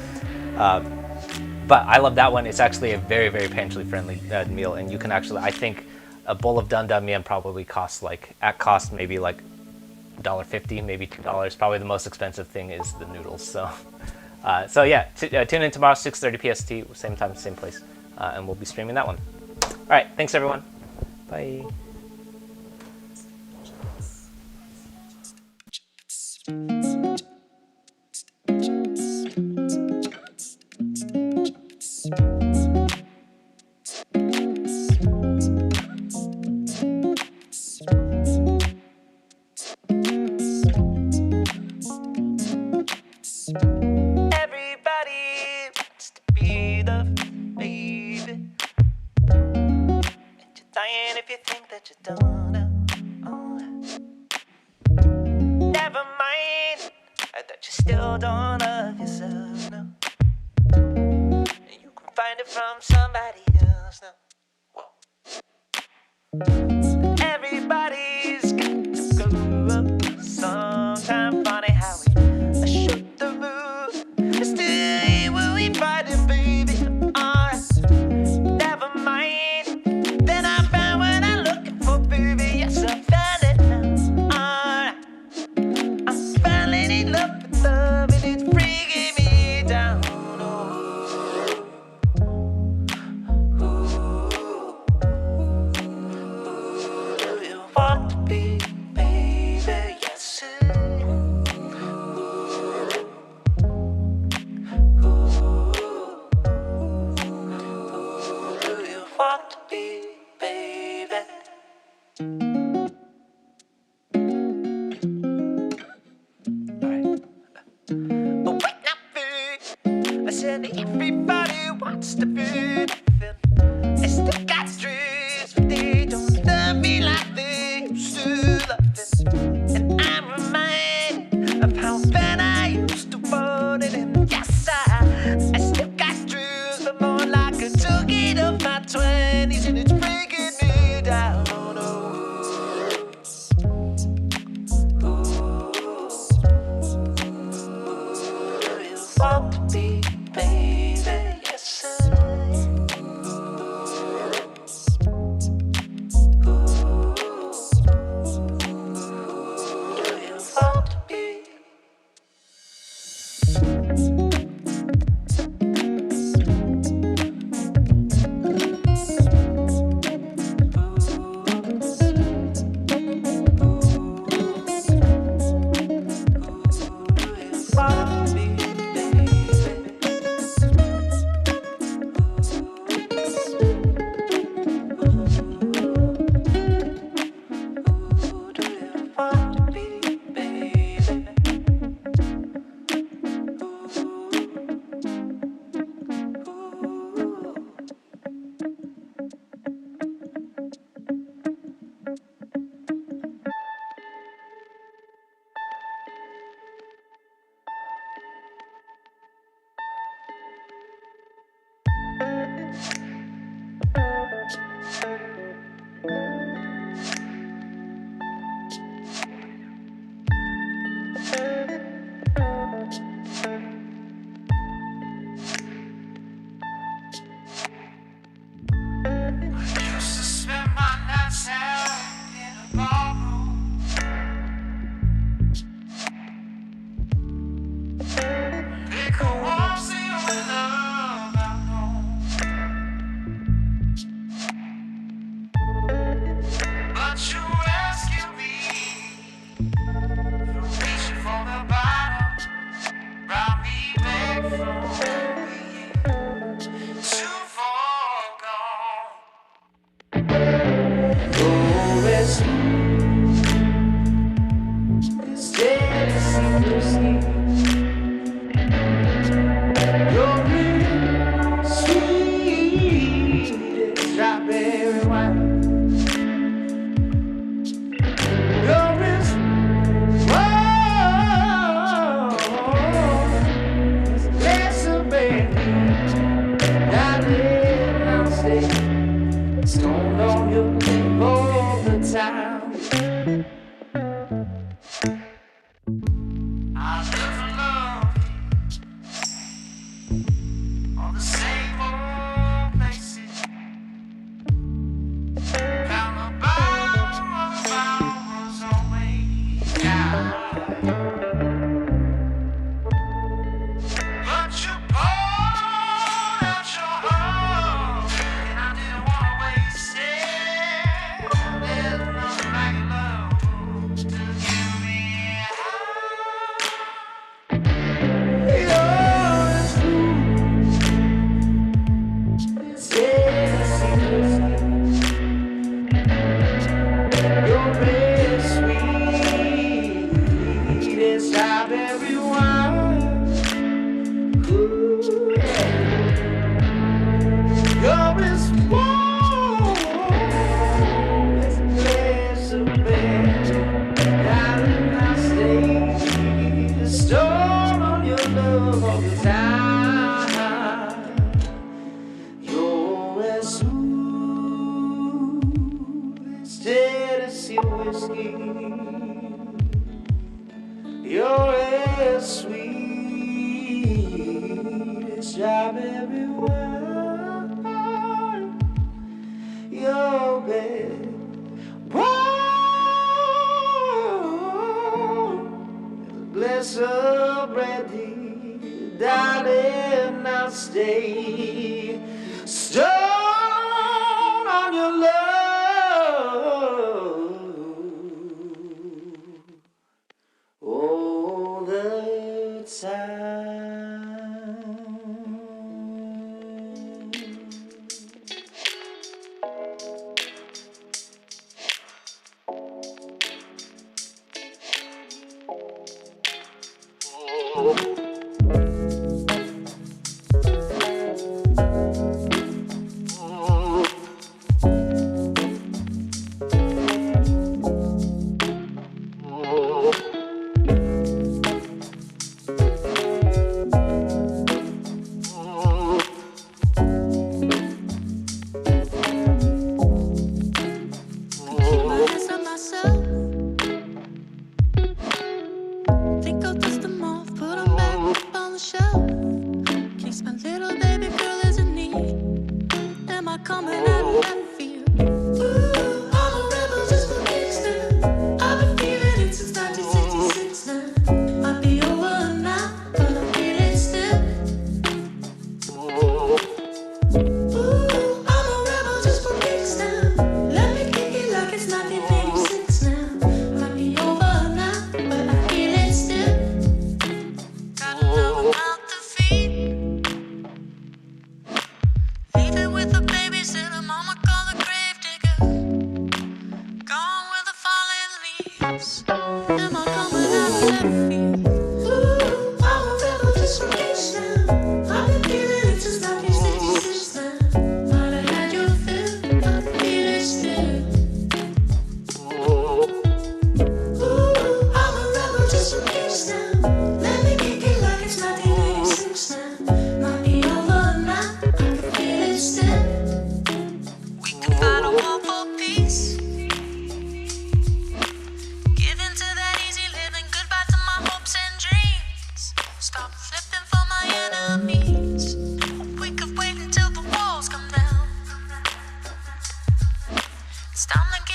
But I love that one. It's actually a very, very pantry friendly meal, and you can actually, I think a bowl of dan mian probably costs like, at cost maybe like $1.50, maybe $2. Probably the most expensive thing is the noodles. So so yeah, tune in tomorrow, 6:30 PST, same time, same place, and we'll be streaming that one. All right, thanks everyone. Bye. Never mind that you still don't love yourself now. You can find it from somebody else now. Everybody's got to grow up. Sometimes funny how we shoot the move. Still will we fight it, baby. Alright, never mind. Then I found what I'm looking for, baby. Yes, I found it now. Alright, I'm falling in love with love, and it's bringing me down. You want to be, baby, yes. You want to be, baby. Oh, wait, not food. I said everybody wants to food. I still got streets, but they don't love me like they used to love it. And I'm reminded of how bad I used to want it. And yes, I still got streets, but more like I took it of my 20s, and it's breaking me down. Want to be, baby, yes, sir. Do you want to be? Stone on on your lip all the time. I live for love, all the same old places. Alabama was always kind, but you poured out your heart, and I didn't want to waste it. There's nothing like love to give me yours. You're red, sweet, and strawberry wine. Ooh, you're as warm as a glass of beer. Darling, I stay the storm on your love all the time. You're as smooth as Tennessee whiskey. You're as sweet as strawberry wine. You're as warm as a glass of brandy. Darling, I'll stay stone on your love all the time. Stumbling